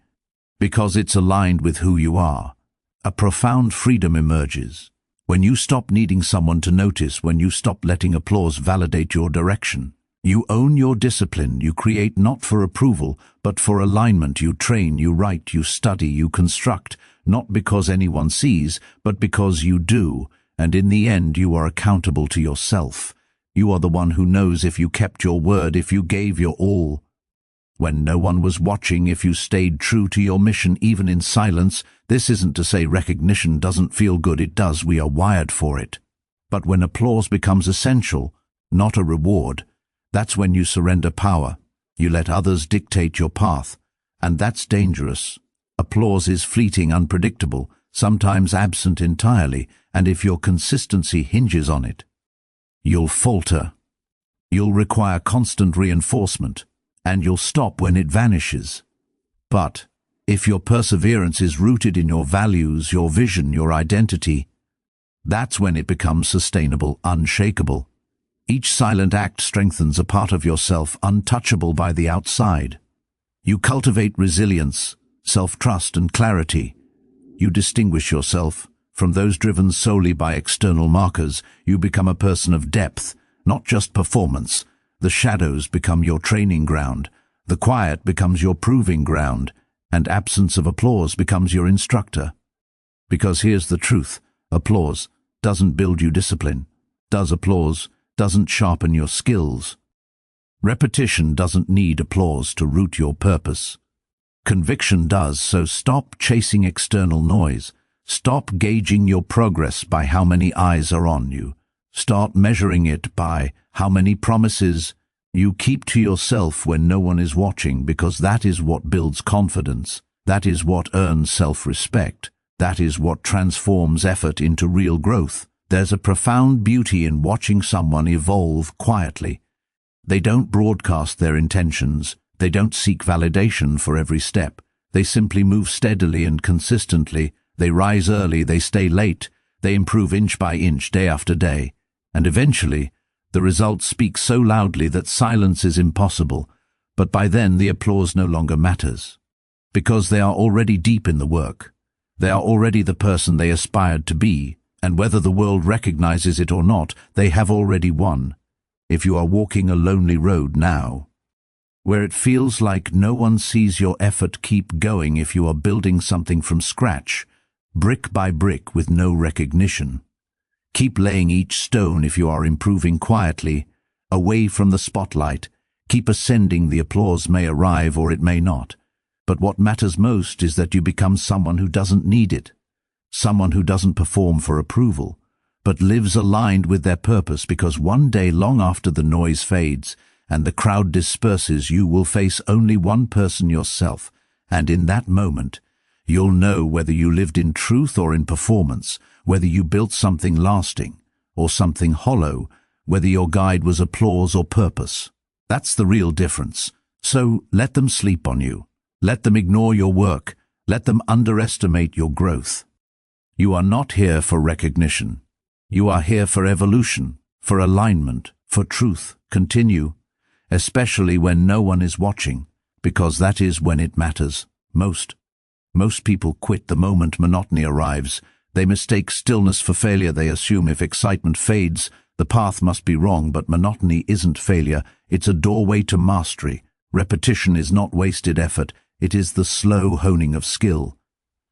because it's aligned with who you are. A profound freedom emerges when you stop needing someone to notice, when you stop letting applause validate your direction. You own your discipline. You create not for approval, but for alignment. You train, you write, you study, you construct, not because anyone sees, but because you do. And in the end, you are accountable to yourself. You are the one who knows if you kept your word, if you gave your all. When no one was watching, if you stayed true to your mission, even in silence. This isn't to say recognition doesn't feel good. It does. We are wired for it. But when applause becomes essential, not a reward, that's when you surrender power. You let others dictate your path. And that's dangerous. Applause is fleeting, unpredictable, sometimes absent entirely, and if your consistency hinges on it, you'll falter. You'll require constant reinforcement, and you'll stop when it vanishes. But if your perseverance is rooted in your values, your vision, your identity, that's when it becomes sustainable, unshakable. Each silent act strengthens a part of yourself untouchable by the outside. You cultivate resilience, self-trust, and clarity. You distinguish yourself from those driven solely by external markers. You become a person of depth, not just performance. The shadows become your training ground. The quiet becomes your proving ground. And absence of applause becomes your instructor. Because here's the truth. Applause doesn't build you discipline. Does applause doesn't sharpen your skills. Repetition doesn't need applause to root your purpose. Conviction does, so stop chasing external noise. Stop gauging your progress by how many eyes are on you. Start measuring it by how many promises you keep to yourself when no one is watching, because that is what builds confidence. That is what earns self-respect. That is what transforms effort into real growth. There's a profound beauty in watching someone evolve quietly. They don't broadcast their intentions. They don't seek validation for every step. They simply move steadily and consistently. They rise early, they stay late, they improve inch by inch, day after day. And eventually, the results speak so loudly that silence is impossible. But by then, the applause no longer matters. Because they are already deep in the work. They are already the person they aspired to be. And whether the world recognizes it or not, they have already won. If you are walking a lonely road now, where it feels like no one sees your effort, keep going. If you are building something from scratch, brick by brick with no recognition, keep laying each stone. If you are improving quietly, away from the spotlight, keep ascending. The applause may arrive or it may not. But what matters most is that you become someone who doesn't need it. Someone who doesn't perform for approval, but lives aligned with their purpose, because one day, long after the noise fades, and the crowd disperses, you will face only one person yourself, and in that moment, you'll know whether you lived in truth or in performance, whether you built something lasting or something hollow, whether your guide was applause or purpose. That's the real difference. So let them sleep on you. Let them ignore your work. Let them underestimate your growth. You are not here for recognition. You are here for evolution, for alignment, for truth. Continue, especially when no one is watching, because that is when it matters most. Most people quit the moment monotony arrives. They mistake stillness for failure. They assume if excitement fades, the path must be wrong, but monotony isn't failure. It's a doorway to mastery. Repetition is not wasted effort. It is the slow honing of skill.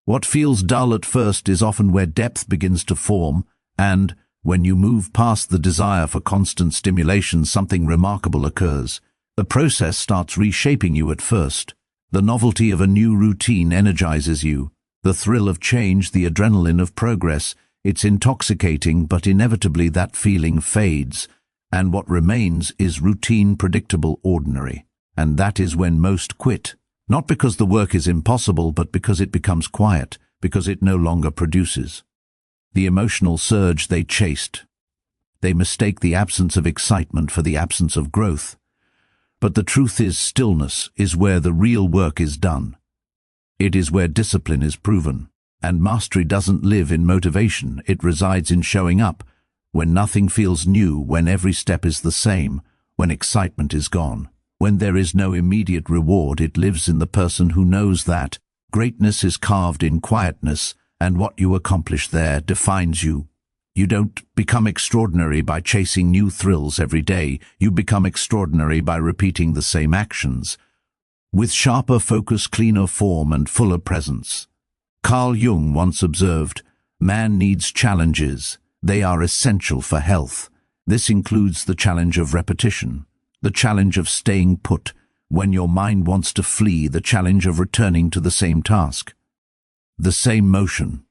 What feels dull at first is often where depth begins to form, and when you move past the desire for constant stimulation, something remarkable occurs. The process starts reshaping you at first. The novelty of a new routine energizes you. The thrill of change, the adrenaline of progress. It's intoxicating, but inevitably that feeling fades, and what remains is routine, predictable, ordinary. And that is when most quit. Not because the work is impossible, but because it becomes quiet, because it no longer produces the emotional surge they chased. They mistake the absence of excitement for the absence of growth. But the truth is, stillness is where the real work is done. It is where discipline is proven. And mastery doesn't live in motivation, it resides in showing up, when nothing feels new, when every step is the same, when excitement is gone. When there is no immediate reward, it lives in the person who knows that greatness is carved in quietness, and what you accomplish there defines you. You don't become extraordinary by chasing new thrills every day. You become extraordinary by repeating the same actions, with sharper focus, cleaner form, and fuller presence. Carl Jung once observed, "Man needs challenges. They are essential for health." This includes the challenge of repetition, the challenge of staying put when your mind wants to flee, the challenge of returning to the same task, the same motion,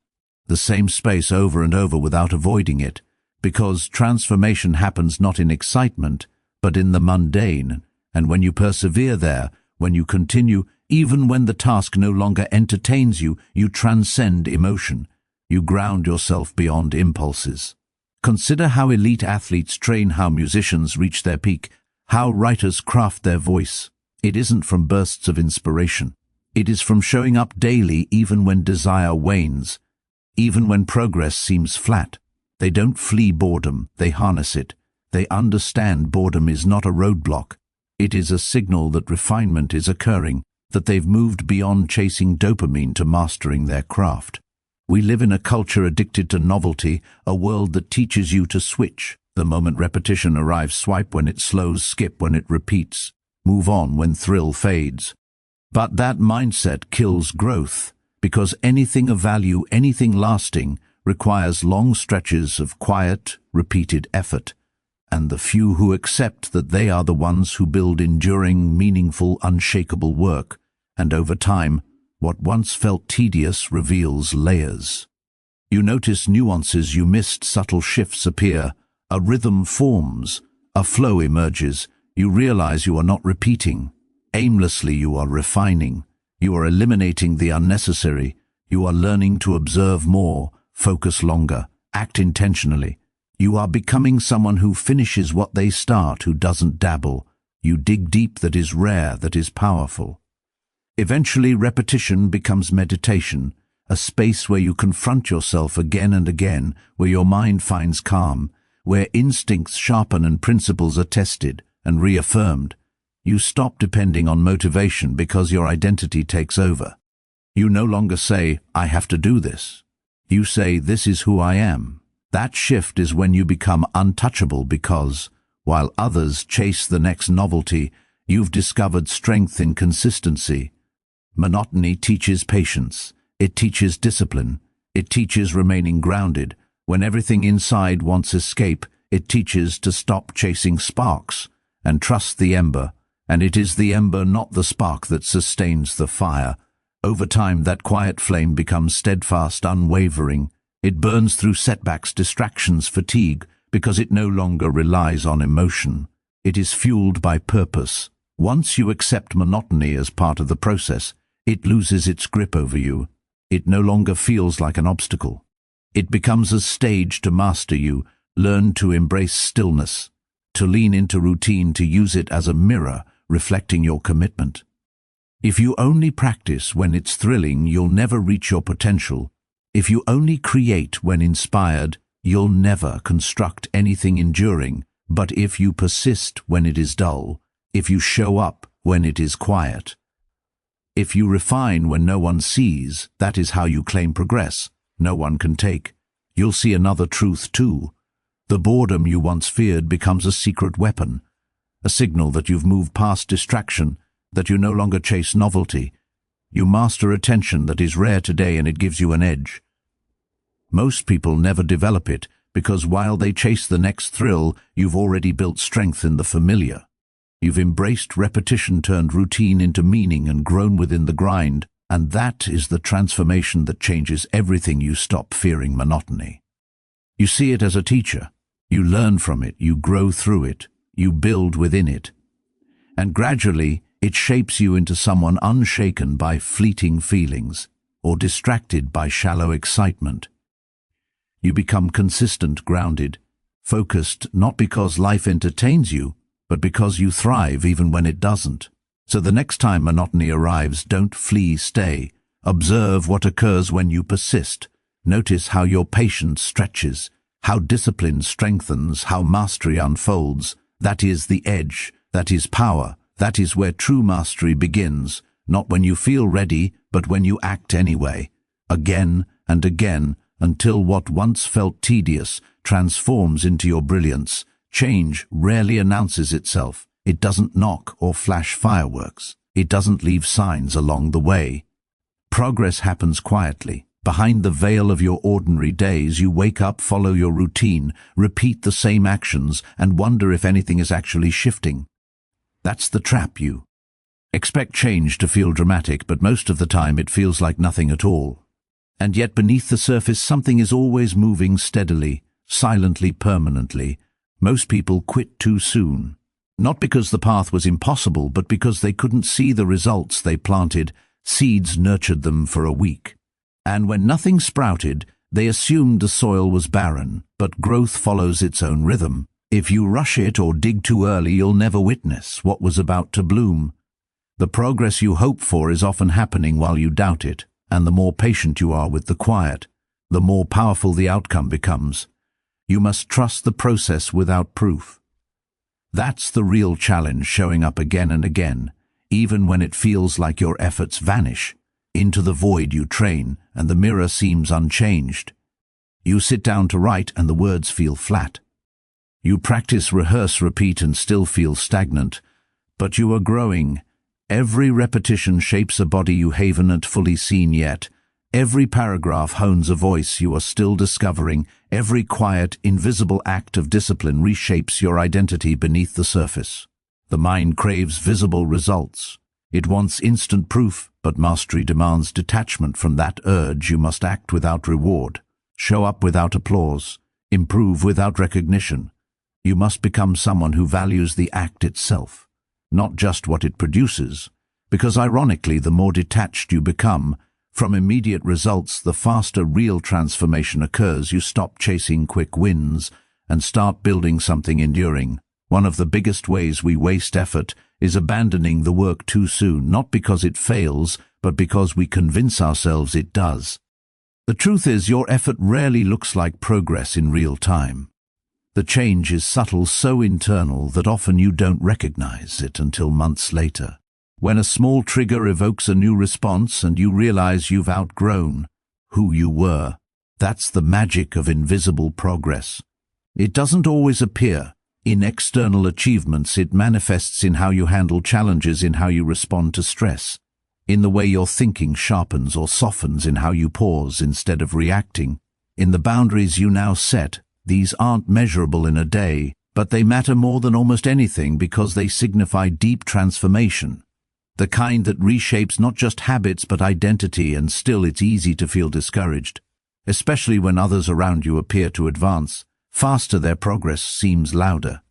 the same space over and over without avoiding it, because transformation happens not in excitement, but in the mundane, and when you persevere there, when you continue, even when the task no longer entertains you, you transcend emotion. You ground yourself beyond impulses. Consider how elite athletes train, how musicians reach their peak, how writers craft their voice. It isn't from bursts of inspiration. It is from showing up daily even when desire wanes, even when progress seems flat. They don't flee boredom, they harness it. They understand boredom is not a roadblock. It is a signal that refinement is occurring, that they've moved beyond chasing dopamine to mastering their craft. We live in a culture addicted to novelty, a world that teaches you to switch. The moment repetition arrives, swipe when it slows, skip when it repeats, move on when thrill fades. But that mindset kills growth, because anything of value, anything lasting, requires long stretches of quiet, repeated effort. And the few who accept that they are the ones who build enduring, meaningful, unshakable work. And over time, what once felt tedious reveals layers. You notice nuances you missed, subtle shifts appear, a rhythm forms, a flow emerges. You realize you are not repeating. Aimlessly you are refining. You are eliminating the unnecessary. You are learning to observe more, focus longer, act intentionally. You are becoming someone who finishes what they start, who doesn't dabble. You dig deep, that is rare, that is powerful. Eventually, repetition becomes meditation, a space where you confront yourself again and again, where your mind finds calm, where instincts sharpen and principles are tested and reaffirmed. You stop depending on motivation because your identity takes over. You no longer say, "I have to do this." You say, "This is who I am." That shift is when you become untouchable because, while others chase the next novelty, you've discovered strength in consistency. Monotony teaches patience. It teaches discipline. It teaches remaining grounded. When everything inside wants escape, it teaches to stop chasing sparks and trust the ember. And it is the ember, not the spark, that sustains the fire. Over time, that quiet flame becomes steadfast, unwavering. It burns through setbacks, distractions, fatigue, because it no longer relies on emotion. It is fueled by purpose. Once you accept monotony as part of the process, it loses its grip over you. It no longer feels like an obstacle. It becomes a stage to master you. Learn to embrace stillness, to lean into routine, to use it as a mirror reflecting your commitment. If you only practice when it's thrilling, you'll never reach your potential. If you only create when inspired, you'll never construct anything enduring. But if you persist when it is dull, if you show up when it is quiet, if you refine when no one sees, that is how you claim progress no one can take. You'll see another truth too. The boredom you once feared becomes a secret weapon, a signal that you've moved past distraction, that you no longer chase novelty. You master attention that is rare today, and it gives you an edge. Most people never develop it because while they chase the next thrill, you've already built strength in the familiar. You've embraced repetition, turned routine into meaning, and grown within the grind, and that is the transformation that changes everything. You stop fearing monotony. You see it as a teacher. You learn from it, you grow through it, you build within it. And gradually, it shapes you into someone unshaken by fleeting feelings or distracted by shallow excitement. You become consistent, grounded, focused, not because life entertains you, but because you thrive even when it doesn't. So the next time monotony arrives, don't flee, stay. Observe what occurs when you persist. Notice how your patience stretches, how discipline strengthens, how mastery unfolds. That is the edge, that is power, that is where true mastery begins, not when you feel ready, but when you act anyway, again and again, until what once felt tedious transforms into your brilliance. Change rarely announces itself. It doesn't knock or flash fireworks. It doesn't leave signs along the way. Progress happens quietly. Behind the veil of your ordinary days, you wake up, follow your routine, repeat the same actions, and wonder if anything is actually shifting. That's the trap. You expect change to feel dramatic, but most of the time it feels like nothing at all. And yet beneath the surface something is always moving steadily, silently, permanently. Most people quit too soon. Not because the path was impossible, but because they couldn't see the results they planted. Seeds nurtured them for a week. And when nothing sprouted, they assumed the soil was barren. But growth follows its own rhythm. If you rush it or dig too early, you'll never witness what was about to bloom. The progress you hope for is often happening while you doubt it, and the more patient you are with the quiet, the more powerful the outcome becomes. You must trust the process without proof. That's the real challenge, showing up again and again, even when it feels like your efforts vanish. Into the void you train, and the mirror seems unchanged. You sit down to write, and the words feel flat. You practice, rehearse, repeat, and still feel stagnant. But you are growing. Every repetition shapes a body you haven't fully seen yet. Every paragraph hones a voice you are still discovering. Every quiet, invisible act of discipline reshapes your identity beneath the surface. The mind craves visible results. It wants instant proof, but mastery demands detachment from that urge. You must act without reward, show up without applause, improve without recognition. You must become someone who values the act itself, not just what it produces, because ironically, the more detached you become from immediate results, the faster real transformation occurs. You stop chasing quick wins and start building something enduring. One of the biggest ways we waste effort is abandoning the work too soon, not because it fails, but because we convince ourselves it does. The truth is, your effort rarely looks like progress in real time. The change is subtle, so internal that often you don't recognize it until months later, when a small trigger evokes a new response and you realize you've outgrown who you were. That's the magic of invisible progress. It doesn't always appear in external achievements. It manifests in how you handle challenges, in how you respond to stress, in the way your thinking sharpens or softens, in how you pause instead of reacting, in the boundaries you now set. These aren't measurable in a day, but they matter more than almost anything because they signify deep transformation, the kind that reshapes not just habits but identity. And still, it's easy to feel discouraged, especially when others around you appear to advance faster. Their progress seems louder,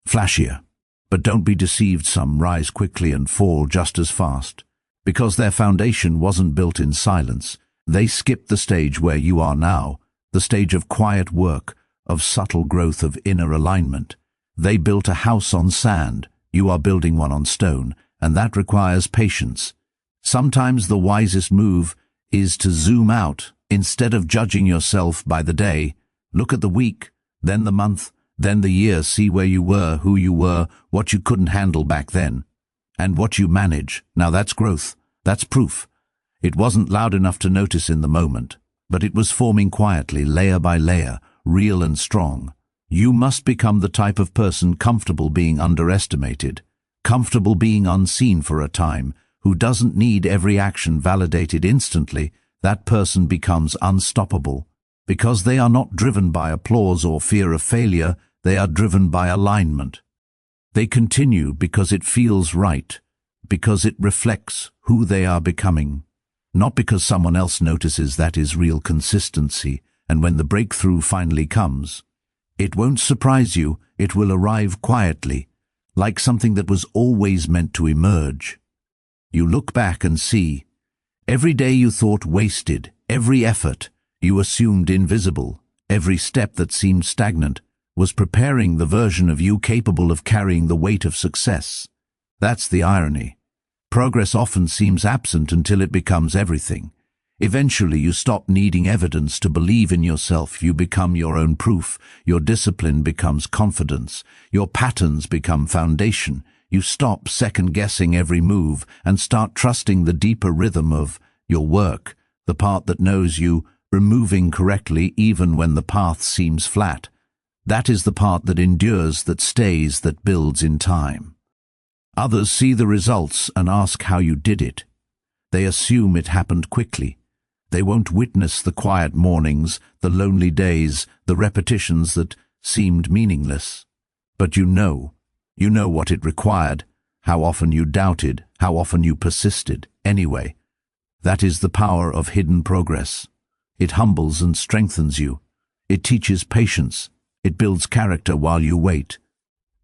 flashier, But don't be deceived, some rise quickly and fall just as fast. Because their foundation wasn't built in silence, they skipped the stage where you are now, the stage of quiet work, of subtle growth, of inner alignment. They built a house on sand, you are building one on stone, and that requires patience. Sometimes the wisest move is to zoom out. Instead of judging yourself by the day, look at the week, then the month, then the year. See where you were, who you were, what you couldn't handle back then, and what you manage. Now that's growth. That's proof. It wasn't loud enough to notice in the moment, but it was forming quietly, layer by layer, real and strong. You must become the type of person comfortable being underestimated, comfortable being unseen for a time, who doesn't need every action validated instantly. That person becomes unstoppable. Because they are not driven by applause or fear of failure, they are driven by alignment. They continue because it feels right, because it reflects who they are becoming. Not because someone else notices. That is real consistency, and when the breakthrough finally comes, it won't surprise you, it will arrive quietly, like something that was always meant to emerge. You look back and see, every day you thought wasted, every effort you assumed invisible, every step that seemed stagnant, was preparing the version of you capable of carrying the weight of success. That's the irony. Progress often seems absent until it becomes everything. Eventually you stop needing evidence to believe in yourself. You become your own proof. Your discipline becomes confidence. Your patterns become foundation. You stop second-guessing every move and start trusting the deeper rhythm of your work, the part that knows you, moving correctly even when the path seems flat. That is the part that endures, that stays, that builds in time. Others see the results and ask how you did it. They assume it happened quickly. They won't witness the quiet mornings, the lonely days, the repetitions that seemed meaningless. But you know what it required, how often you doubted, how often you persisted. Anyway, that is the power of hidden progress. It humbles and strengthens you. It teaches patience. It builds character while you wait.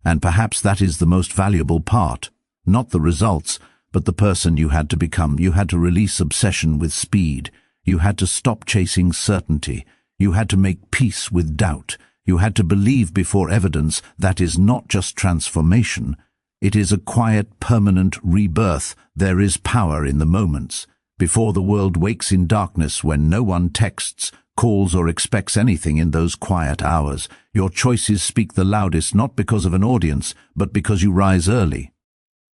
And perhaps that is the most valuable part, not the results, but the person you had to become. You had to release obsession with speed. You had to stop chasing certainty. You had to make peace with doubt. You had to believe before evidence. That is not just transformation. It is a quiet, permanent rebirth. There is power in the moments. Before the world wakes in darkness, when no one texts, calls or expects anything, in those quiet hours, your choices speak the loudest, not because of an audience, but because you rise early.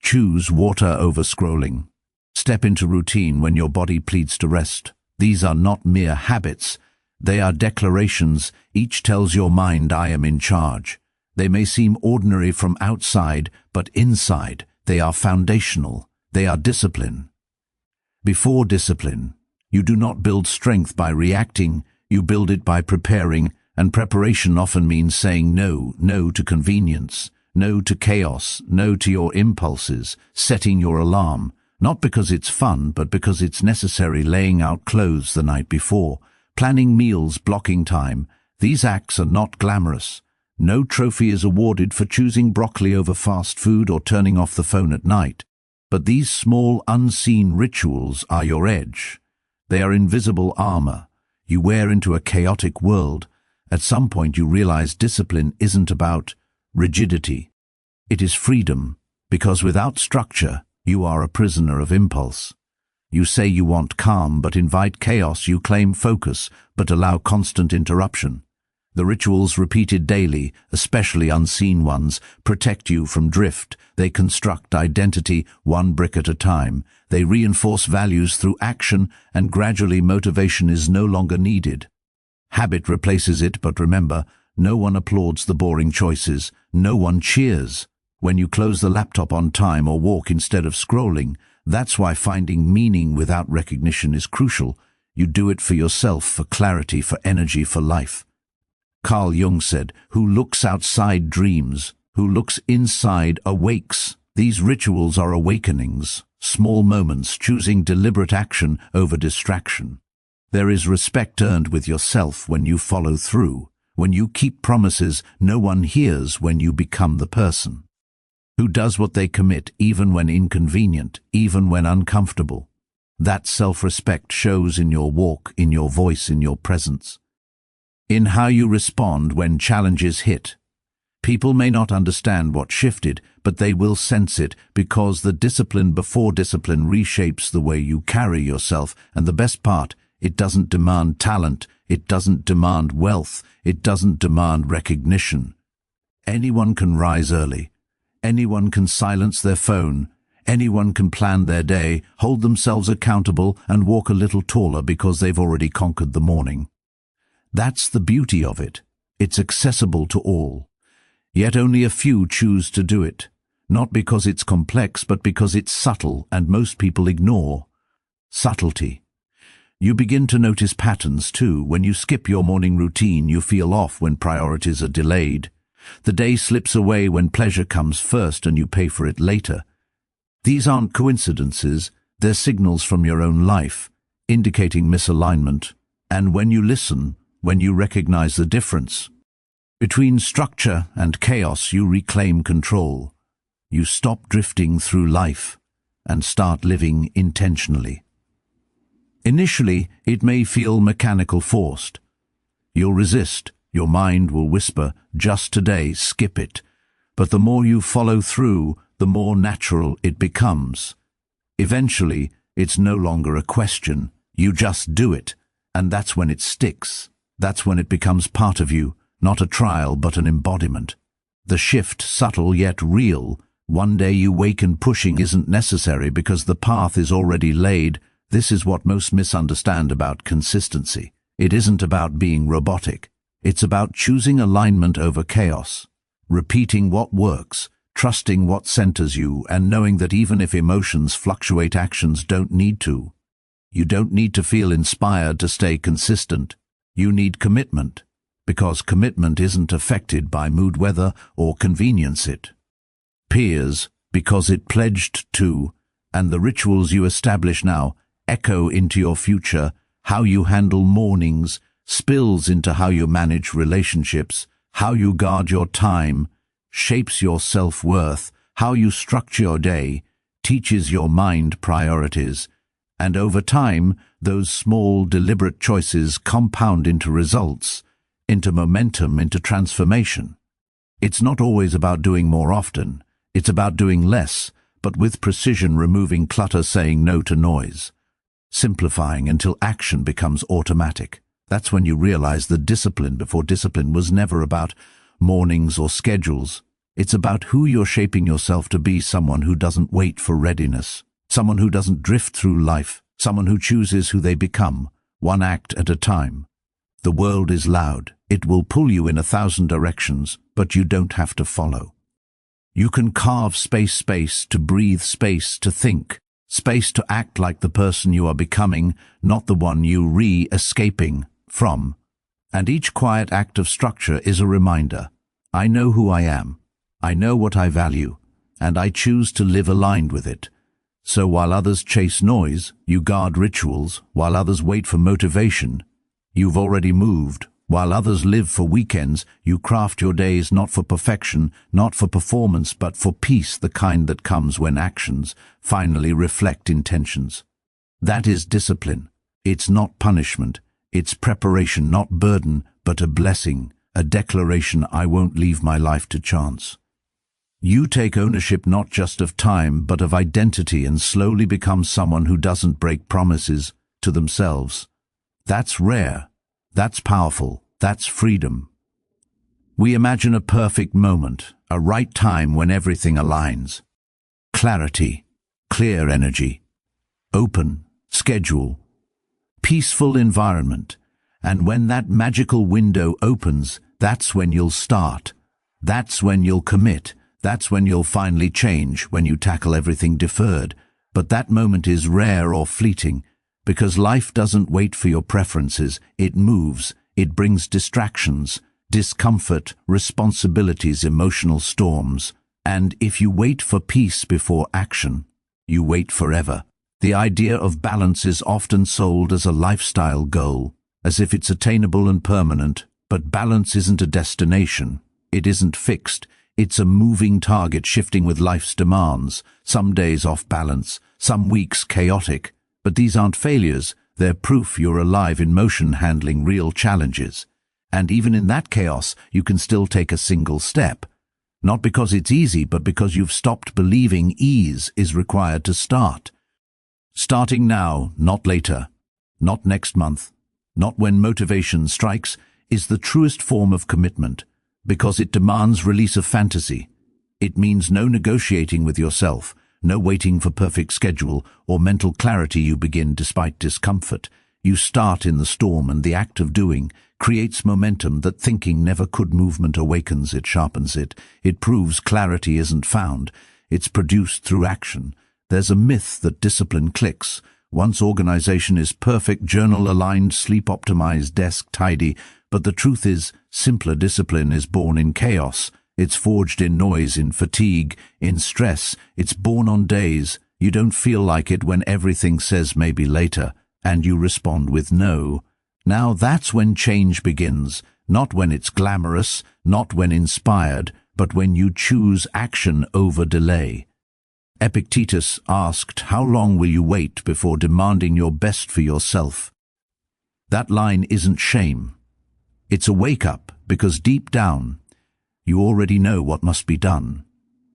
Choose water over scrolling. Step into routine when your body pleads to rest. These are not mere habits. They are declarations. Each tells your mind, I am in charge. They may seem ordinary from outside, but inside, they are foundational. They are discipline. Before discipline, you do not build strength by reacting, you build it by preparing, and preparation often means saying no to convenience, no to chaos, no to your impulses, setting your alarm, not because it's fun, but because it's necessary, laying out clothes the night before, planning meals, blocking time. These acts are not glamorous. No trophy is awarded for choosing broccoli over fast food or turning off the phone at night. But these small, unseen rituals are your edge. They are invisible armor you wear into a chaotic world. At some point you realize discipline isn't about rigidity. It is freedom, because without structure, you are a prisoner of impulse. You say you want calm, but invite chaos. You claim focus, but allow constant interruption. The rituals repeated daily, especially unseen ones, protect you from drift. They construct identity one brick at a time. They reinforce values through action, and gradually motivation is no longer needed. Habit replaces it, but remember, no one applauds the boring choices. No one cheers when you close the laptop on time or walk instead of scrolling. That's why finding meaning without recognition is crucial. You do it for yourself, for clarity, for energy, for life. Carl Jung said, "Who looks outside dreams, who looks inside awakes." These rituals are awakenings, small moments, choosing deliberate action over distraction. There is respect earned with yourself when you follow through, when you keep promises no one hears, when you become the person. who does what they commit even when inconvenient, even when uncomfortable. That self-respect shows in your walk, in your voice, in your presence, in how you respond when challenges hit. People may not understand what shifted, but they will sense it, because the discipline before discipline reshapes the way you carry yourself. And the best part, it doesn't demand talent, it doesn't demand wealth, it doesn't demand recognition. Anyone can rise early. Anyone can silence their phone. Anyone can plan their day, hold themselves accountable, and walk a little taller because they've already conquered the morning. That's the beauty of it. It's accessible to all. Yet only a few choose to do it, not because it's complex, but because it's subtle, and most people ignore subtlety. You begin to notice patterns too. When you skip your morning routine, you feel off when priorities are delayed. The day slips away when pleasure comes first and you pay for it later. These aren't coincidences, they're signals from your own life, indicating misalignment. And when you listen, when you recognize the difference between structure and chaos, you reclaim control. You stop drifting through life and start living intentionally. Initially, it may feel mechanical, forced. You'll resist. Your mind will whisper, just today, skip it. But the more you follow through, the more natural it becomes. Eventually, it's no longer a question. You just do it, and that's when it sticks. That's when it becomes part of you, not a trial but an embodiment. The shift, subtle yet real. One day you wake and pushing isn't necessary because the path is already laid. This is what most misunderstand about consistency. It isn't about being robotic. It's about choosing alignment over chaos, repeating what works, trusting what centers you, and knowing that even if emotions fluctuate, actions don't need to. You don't need to feel inspired to stay consistent. You need commitment, because commitment isn't affected by mood, weather, or convenience. It appears because it pledged to, and the rituals you establish now echo into your future. How you handle mornings spills into how you manage relationships. How you guard your time shapes your self-worth. How you structure your day teaches your mind priorities. And over time, those small, deliberate choices compound into results, into momentum, into transformation. It's not always about doing more often. It's about doing less, but with precision, removing clutter, saying no to noise, simplifying until action becomes automatic. That's when you realize the discipline before discipline was never about mornings or schedules. It's about who you're shaping yourself to be, someone who doesn't wait for readiness, someone who doesn't drift through life, someone who chooses who they become, one act at a time. The world is loud. It will pull you in 1,000 directions, but you don't have to follow. You can carve space to breathe, space to think, space to act like the person you are becoming, not the one you escaping from. And each quiet act of structure is a reminder. I know who I am. I know what I value, and I choose to live aligned with it. So while others chase noise, you guard rituals. While others wait for motivation, you've already moved. While others live for weekends, you craft your days not for perfection, not for performance, but for peace, the kind that comes when actions finally reflect intentions. That is discipline. It's not punishment. It's preparation, not burden, but a blessing, a declaration: I won't leave my life to chance. You take ownership not just of time, but of identity, and slowly become someone who doesn't break promises to themselves. That's rare. That's powerful. That's freedom. We imagine a perfect moment, a right time when everything aligns. Clarity, clear energy, open schedule, peaceful environment. And when that magical window opens, that's when you'll start. That's when you'll commit. That's when you'll finally change, when you tackle everything deferred. But that moment is rare or fleeting, because life doesn't wait for your preferences. It moves. It brings distractions, discomfort, responsibilities, emotional storms. And if you wait for peace before action, you wait forever. The idea of balance is often sold as a lifestyle goal, as if it's attainable and permanent. But balance isn't a destination. It isn't fixed. It's a moving target shifting with life's demands, some days off balance, some weeks chaotic. But these aren't failures, they're proof you're alive in motion handling real challenges. And even in that chaos, you can still take a single step. Not because it's easy, but because you've stopped believing ease is required to start. Starting now, not later, not next month, not when motivation strikes, is the truest form of commitment, because it demands release of fantasy. It means no negotiating with yourself, no waiting for perfect schedule or mental clarity. You begin despite discomfort. You start in the storm, and the act of doing creates momentum that thinking never could. Movement awakens it, sharpens it. It proves clarity isn't found. It's produced through action. There's a myth that discipline clicks. Once organization is perfect, journal aligned, sleep optimized, desk tidy. But the truth is, simpler discipline is born in chaos. It's forged in noise, in fatigue, in stress. It's born on days you don't feel like it, when everything says maybe later, and you respond with no. Now that's when change begins, not when it's glamorous, not when inspired, but when you choose action over delay. Epictetus asked, "How long will you wait before demanding your best for yourself?" That line isn't shame. It's a wake-up, because deep down, you already know what must be done.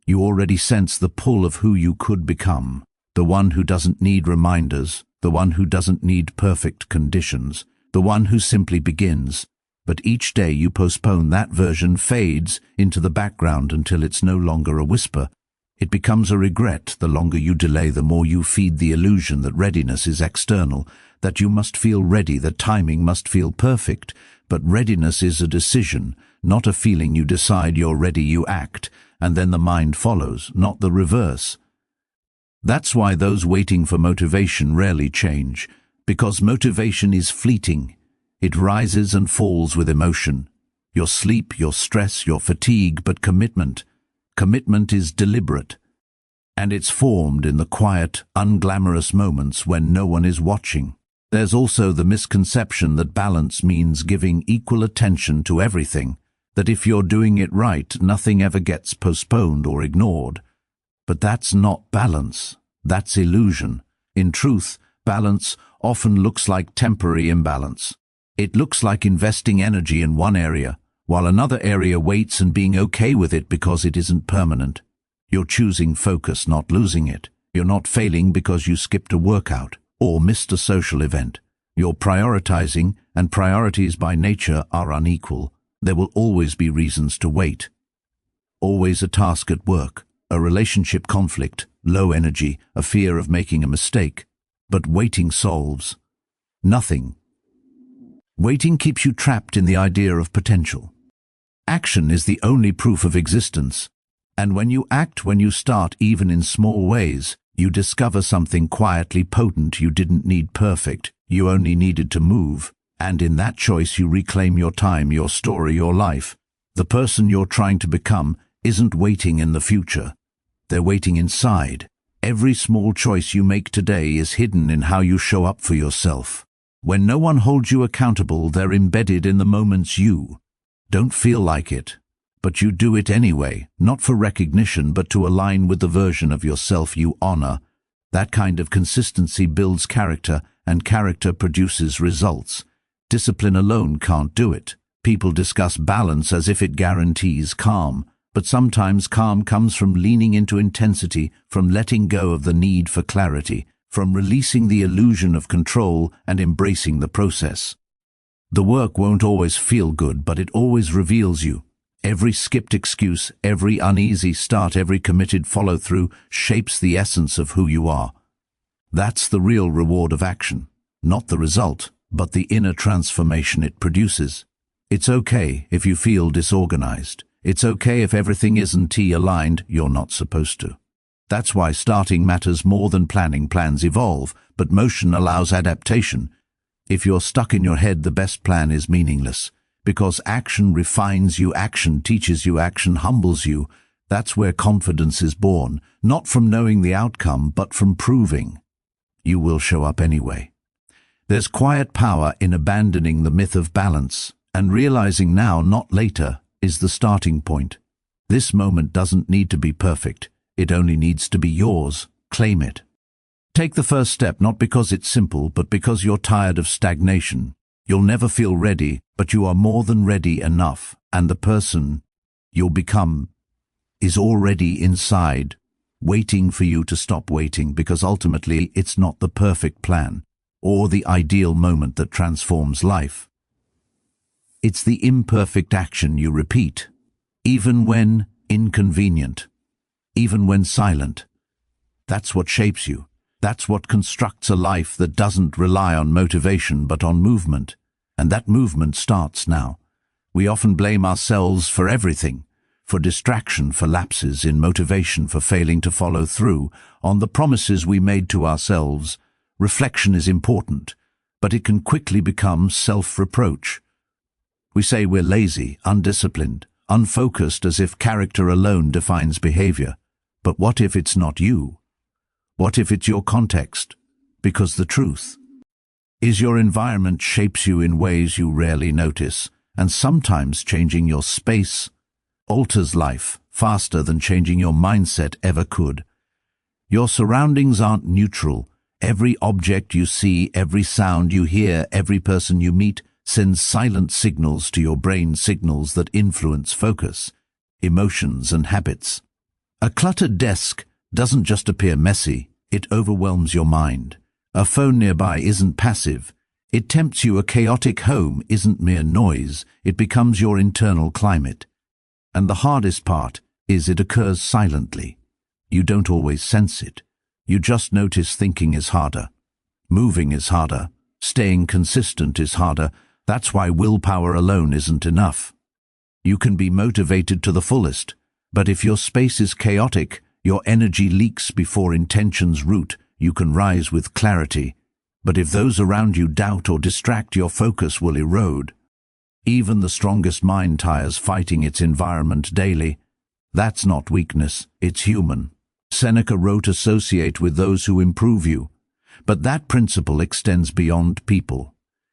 You already sense the pull of who you could become, the one who doesn't need reminders, the one who doesn't need perfect conditions, the one who simply begins. But each day you postpone, that version fades into the background until it's no longer a whisper. It becomes a regret. The longer you delay, the more you feed the illusion that readiness is external, that you must feel ready, that timing must feel perfect. But readiness is a decision, not a feeling. You decide you're ready, you act, and then the mind follows, not the reverse. That's why those waiting for motivation rarely change, because motivation is fleeting. It rises and falls with emotion. Your sleep, your stress, your fatigue, but commitment is deliberate. And it's formed in the quiet, unglamorous moments when no one is watching. There's also the misconception that balance means giving equal attention to everything, that if you're doing it right, nothing ever gets postponed or ignored. But that's not balance. That's illusion. In truth, balance often looks like temporary imbalance. It looks like investing energy in one area, while another area waits, and being okay with it because it isn't permanent. You're choosing focus, not losing it. You're not failing because you skipped a workout or missed a social event. You're prioritizing, and priorities by nature are unequal. There will always be reasons to wait. Always a task at work, a relationship conflict, low energy, a fear of making a mistake. But waiting solves nothing. Waiting keeps you trapped in the idea of potential. Action is the only proof of existence. And when you act, when you start, even in small ways, you discover something quietly potent. You didn't need perfect, you only needed to move. And in that choice you reclaim your time, your story, your life. The person you're trying to become isn't waiting in the future. They're waiting inside. Every small choice you make today is hidden in how you show up for yourself. When no one holds you accountable, they're embedded in the moments you don't feel like it. But you do it anyway, not for recognition, but to align with the version of yourself you honor. That kind of consistency builds character, and character produces results. Discipline alone can't do it. People discuss balance as if it guarantees calm, but sometimes calm comes from leaning into intensity, from letting go of the need for clarity, from releasing the illusion of control and embracing the process. The work won't always feel good, but it always reveals you. Every skipped excuse, every uneasy start, every committed follow-through shapes the essence of who you are. That's the real reward of action, not the result, but the inner transformation it produces. It's okay if you feel disorganized. It's okay if everything isn't T-aligned. You're not supposed to. That's why starting matters more than planning. Plans evolve, but motion allows adaptation. If you're stuck in your head, the best plan is meaningless. Because action refines you, action teaches you, action humbles you. That's where confidence is born, not from knowing the outcome, but from proving you will show up anyway. There's quiet power in abandoning the myth of balance, and realizing now, not later, is the starting point. This moment doesn't need to be perfect. It only needs to be yours. Claim it. Take the first step, not because it's simple, but because you're tired of stagnation. You'll never feel ready, but you are more than ready enough, and the person you'll become is already inside, waiting for you to stop waiting, because ultimately it's not the perfect plan or the ideal moment that transforms life. It's the imperfect action you repeat, even when inconvenient, even when silent. That's what shapes you. That's what constructs a life that doesn't rely on motivation but on movement. And that movement starts now. We often blame ourselves for everything, for distraction, for lapses in motivation, for failing to follow through on the promises we made to ourselves. Reflection is important, but it can quickly become self-reproach. We say we're lazy, undisciplined, unfocused, as if character alone defines behavior. But what if it's not you? What if it's your context? Because the truth is your environment shapes you in ways you rarely notice, and sometimes changing your space alters life faster than changing your mindset ever could. Your surroundings aren't neutral. Every object you see, every sound you hear, every person you meet sends silent signals to your brain, signals that influence focus, emotions, and habits. A cluttered desk doesn't just appear messy, it overwhelms your mind. A phone nearby isn't passive. It tempts you. A chaotic home isn't mere noise. It becomes your internal climate. And the hardest part is it occurs silently. You don't always sense it. You just notice thinking is harder. Moving is harder. Staying consistent is harder. That's why willpower alone isn't enough. You can be motivated to the fullest, but if your space is chaotic, your energy leaks before intentions root. You can rise with clarity, but if those around you doubt or distract, your focus will erode. Even the strongest mind tires fighting its environment daily. That's not weakness, it's human. Seneca wrote, "Associate with those who improve you." But that principle extends beyond people.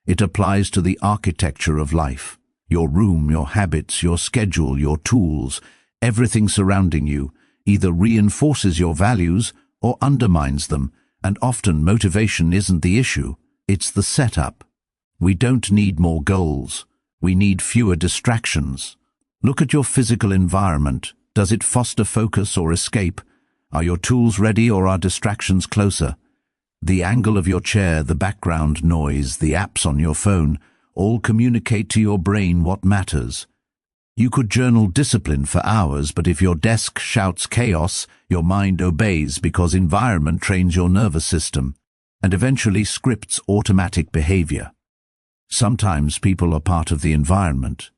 It applies to the architecture of life. Your room, your habits, your schedule, your tools, everything surrounding you either reinforces your values or undermines them. And often motivation isn't the issue, it's the setup. We don't need more goals. We need fewer distractions. Look at your physical environment. Does it foster focus or escape? Are your tools ready or are distractions closer? The angle of your chair, the background noise, the apps on your phone, all communicate to your brain what matters. You could journal discipline for hours, but if your desk shouts chaos, your mind obeys, because environment trains your nervous system and eventually scripts automatic behavior. Sometimes people are part of the environment.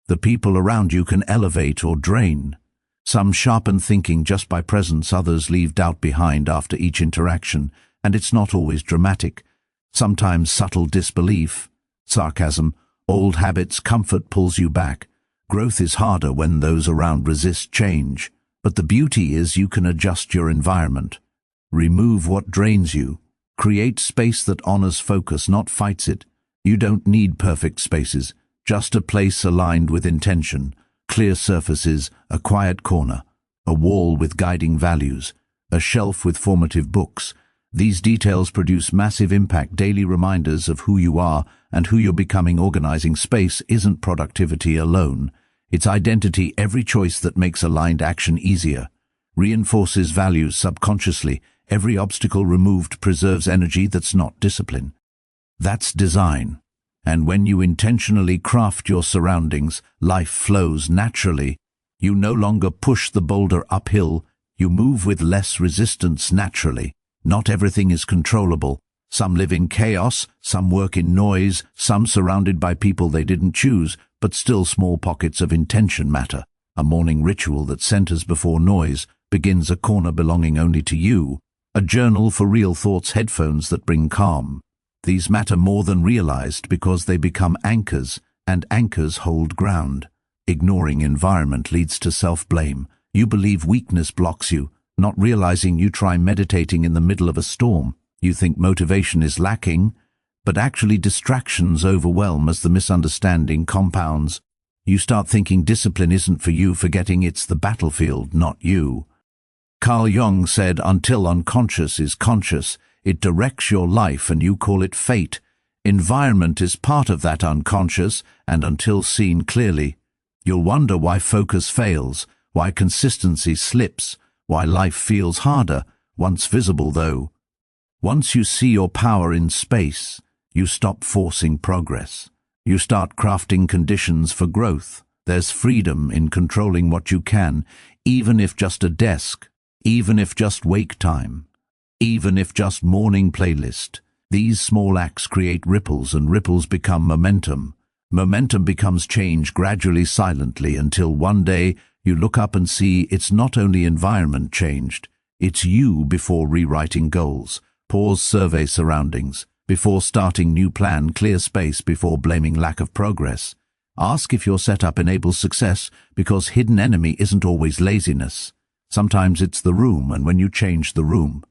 The people around you can elevate or drain. Some sharpen thinking just by presence, others leave doubt behind after each interaction, and it's not always dramatic. Sometimes subtle disbelief, sarcasm, old habits, comfort pulls you back. Growth is harder when those around resist change, but the beauty is you can adjust your environment. Remove what drains you. Create space that honors focus, not fights it. You don't need perfect spaces, just a place aligned with intention, clear surfaces, a quiet corner, a wall with guiding values, a shelf with formative books. These details produce massive impact, daily reminders of who you are and who you're becoming. Organizing space isn't productivity alone. It's identity. Every choice that makes aligned action easier reinforces values subconsciously. Every obstacle removed preserves energy. That's not discipline. That's design. And when you intentionally craft your surroundings, life flows naturally. You no longer push the boulder uphill. You move with less resistance naturally. Not everything is controllable. Some live in chaos, some work in noise, some surrounded by people they didn't choose, but still small pockets of intention matter. A morning ritual that centers before noise begins, a corner belonging only to you, a journal for real thoughts, headphones that bring calm. These matter more than realized because they become anchors, and anchors hold ground. Ignoring environment leads to self-blame. You believe weakness blocks you, not realizing you try meditating in the middle of a storm. You think motivation is lacking, but actually distractions overwhelm as the misunderstanding compounds. You start thinking discipline isn't for you, forgetting it's the battlefield, not you. Carl Jung said, until unconscious is conscious, it directs your life and you call it fate. Environment is part of that unconscious, and until seen clearly, you'll wonder why focus fails, why consistency slips, why life feels harder, once visible though. Once you see your power in space, you stop forcing progress. You start crafting conditions for growth. There's freedom in controlling what you can, even if just a desk, even if just wake time, even if just morning playlist. These small acts create ripples, and ripples become momentum. Momentum becomes change, gradually, silently, until one day you look up and see it's not only environment changed, it's you. Before rewriting goals, pause, survey surroundings. Before starting new plan, clear space. Before blaming lack of progress, ask if your setup enables success, because hidden enemy isn't always laziness. Sometimes it's the room, and when you change the room,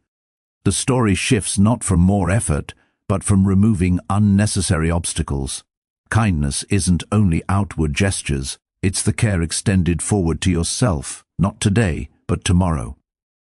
the story shifts, not from more effort, but from removing unnecessary obstacles. Kindness isn't only outward gestures, it's the care extended forward to yourself, not today, but tomorrow.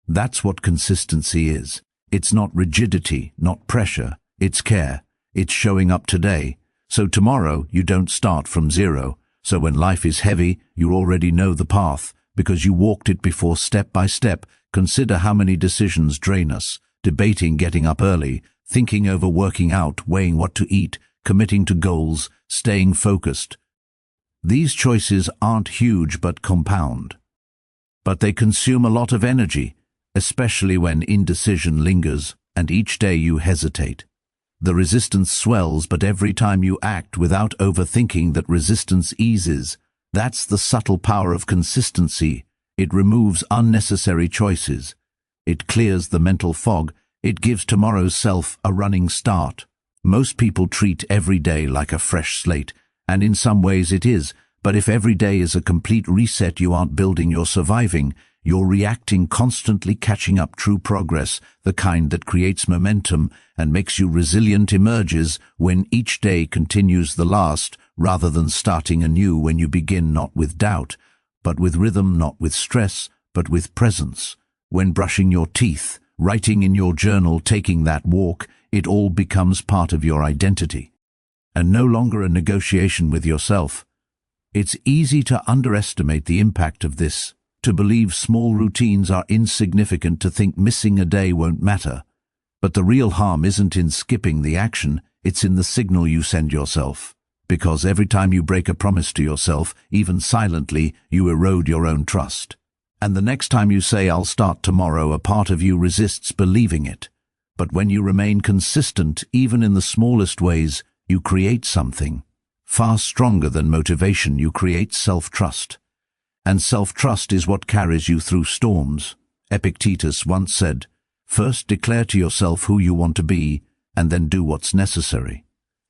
That's what consistency is. It's not rigidity, not pressure. It's care. It's showing up today, so tomorrow you don't start from zero. So when life is heavy, you already know the path, because you walked it before, step by step. Consider how many decisions drain us: debating getting up early, thinking over working out, weighing what to eat, committing to goals, staying focused. These choices aren't huge but compound. But they consume a lot of energy, especially when indecision lingers, and each day you hesitate. The resistance swells, but every time you act without overthinking, that resistance eases. That's the subtle power of consistency. It removes unnecessary choices. It clears the mental fog. It gives tomorrow's self a running start. Most people treat every day like a fresh slate, and in some ways it is, but if every day is a complete reset, you aren't building, you're surviving. You're reacting, constantly catching up. True progress, the kind that creates momentum and makes you resilient, emerges when each day continues the last, rather than starting anew. When you begin not with doubt, but with rhythm, not with stress, but with presence. When brushing your teeth, writing in your journal, taking that walk, it all becomes part of your identity, and no longer a negotiation with yourself. It's easy to underestimate the impact of this, to believe small routines are insignificant, to think missing a day won't matter. But the real harm isn't in skipping the action, it's in the signal you send yourself. Because every time you break a promise to yourself, even silently, you erode your own trust. And the next time you say, "I'll start tomorrow," a part of you resists believing it. But when you remain consistent, even in the smallest ways, you create something far stronger than motivation. You create self-trust. And self-trust is what carries you through storms. Epictetus once said, "First declare to yourself who you want to be, and then do what's necessary."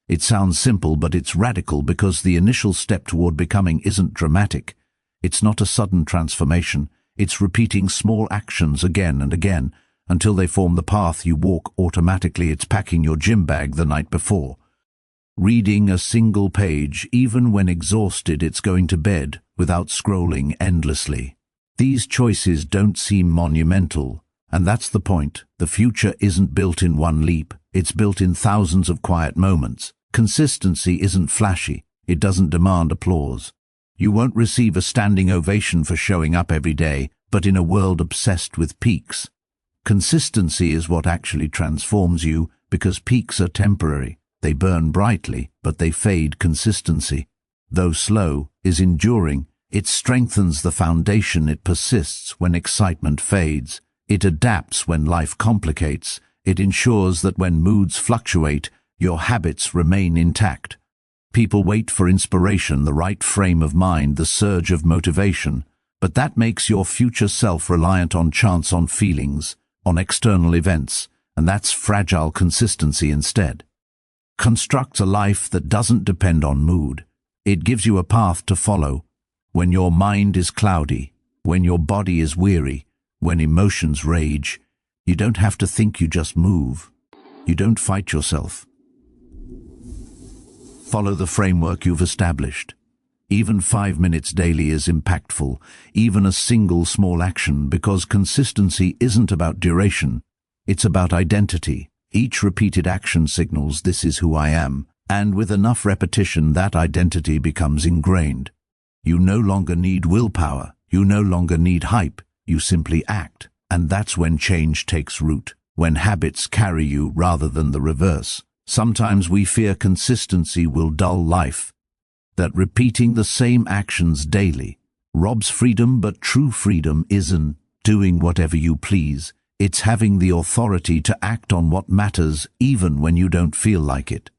It sounds simple, but it's radical, because the initial step toward becoming isn't dramatic. It's not a sudden transformation. It's repeating small actions again and again, until they form the path you walk automatically. It's packing your gym bag the night before, reading a single page, even when exhausted. It's going to bed without scrolling endlessly. These choices don't seem monumental, and that's the point. The future isn't built in one leap. It's built in thousands of quiet moments. Consistency isn't flashy. It doesn't demand applause. You won't receive a standing ovation for showing up every day, but in a world obsessed with peaks, consistency is what actually transforms you, because peaks are temporary. They burn brightly, but they fade. Consistency, though slow, is enduring. It strengthens the foundation. It persists when excitement fades. It adapts when life complicates. It ensures that when moods fluctuate, your habits remain intact. People wait for inspiration, the right frame of mind, the surge of motivation, but that makes your future self reliant on chance, on feelings, on external events, and that's fragile. Consistency instead constructs a life that doesn't depend on mood. It gives you a path to follow. When your mind is cloudy, when your body is weary, when emotions rage, you don't have to think, you just move. You don't fight yourself. Follow the framework you've established. Even 5 minutes daily is impactful, even a single small action, because consistency isn't about duration, it's about identity. Each repeated action signals, "This is who I am," and with enough repetition that identity becomes ingrained. You no longer need willpower, you no longer need hype, you simply act. And that's when change takes root, when habits carry you rather than the reverse. Sometimes we fear consistency will dull life, that repeating the same actions daily robs freedom, but true freedom isn't doing whatever you please. It's having the authority to act on what matters even when you don't feel like it.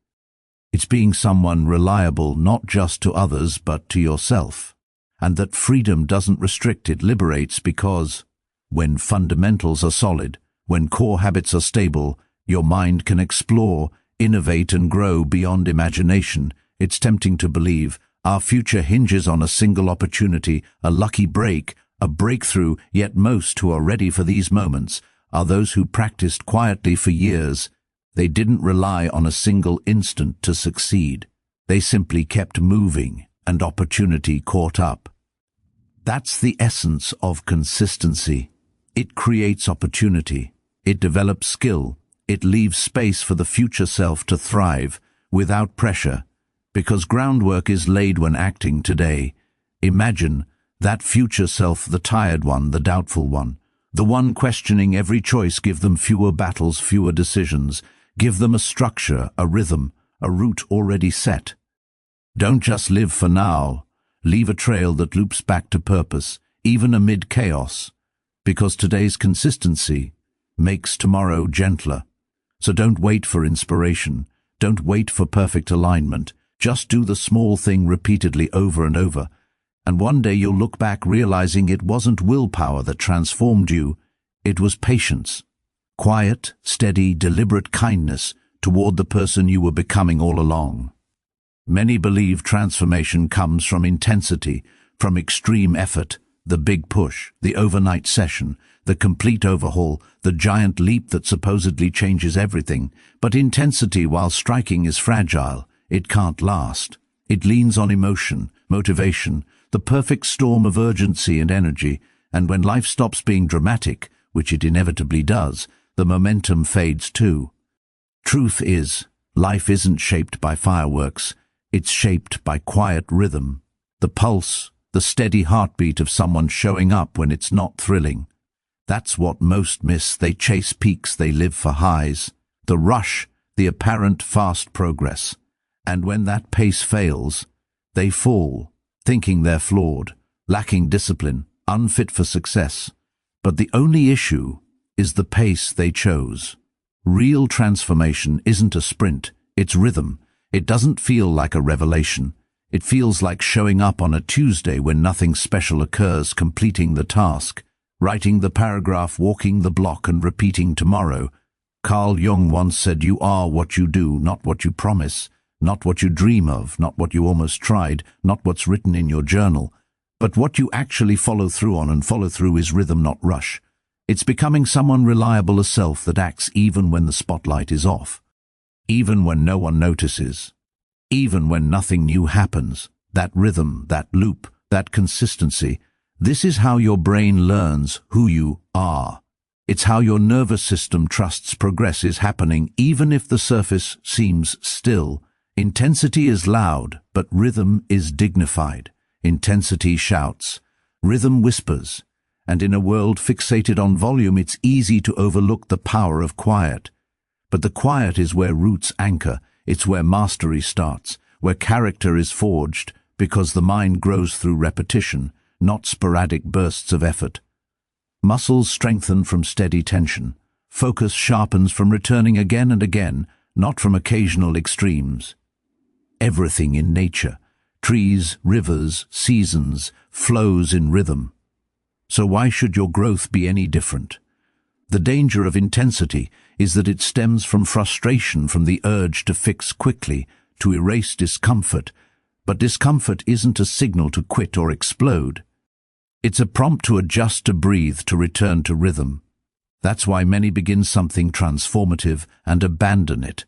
It's being someone reliable not just to others but to yourself. And that freedom doesn't restrict, it liberates, because when fundamentals are solid, when core habits are stable, your mind can explore, innovate and grow beyond imagination. It's tempting to believe our future hinges on a single opportunity, a lucky break, a breakthrough, yet most who are ready for these moments are those who practiced quietly for years. They didn't rely on a single instant to succeed. They simply kept moving, and opportunity caught up. That's the essence of consistency. It creates opportunity. It develops skill. It leaves space for the future self to thrive without pressure, because groundwork is laid when acting today. Imagine that future self, the tired one, the doubtful one, the one questioning every choice. Give them fewer battles, fewer decisions. Give them a structure, a rhythm, a route already set. Don't just live for now. Leave a trail that loops back to purpose, even amid chaos, because today's consistency makes tomorrow gentler. So don't wait for inspiration. Don't wait for perfect alignment. Just do the small thing repeatedly over and over. And one day you'll look back realizing it wasn't willpower that transformed you, it was patience. Quiet, steady, deliberate kindness toward the person you were becoming all along. Many believe transformation comes from intensity, from extreme effort, the big push, the overnight session, the complete overhaul, the giant leap that supposedly changes everything. But intensity, while striking, is fragile. It can't last. It leans on emotion, motivation, the perfect storm of urgency and energy, and when life stops being dramatic, which it inevitably does, the momentum fades too. Truth is, life isn't shaped by fireworks, it's shaped by quiet rhythm, the pulse, the steady heartbeat of someone showing up when it's not thrilling. That's what most miss. They chase peaks, they live for highs, the rush, the apparent fast progress. And when that pace fails, they fall, thinking they're flawed, lacking discipline, unfit for success. But the only issue is the pace they chose. Real transformation isn't a sprint, it's rhythm. It doesn't feel like a revelation. It feels like showing up on a Tuesday when nothing special occurs, completing the task, writing the paragraph, walking the block and repeating tomorrow. Carl Jung once said, "You are what you do, not what you promise, not what you dream of, not what you almost tried, not what's written in your journal, but what you actually follow through on." And follow through is rhythm, not rush. It's becoming someone reliable, a self that acts even when the spotlight is off, even when no one notices, even when nothing new happens. That rhythm, that loop, that consistency, this is how your brain learns who you are. It's how your nervous system trusts progress is happening even if the surface seems still. Intensity is loud, but rhythm is dignified. Intensity shouts, rhythm whispers, and in a world fixated on volume, it's easy to overlook the power of quiet. But the quiet is where roots anchor, it's where mastery starts, where character is forged, because the mind grows through repetition, not sporadic bursts of effort. Muscles strengthen from steady tension. Focus sharpens from returning again and again, not from occasional extremes. Everything in nature, trees, rivers, seasons, flows in rhythm. So why should your growth be any different? The danger of intensity is that it stems from frustration, from the urge to fix quickly, to erase discomfort. But discomfort isn't a signal to quit or explode. It's a prompt to adjust, to breathe, to return to rhythm. That's why many begin something transformative and abandon it.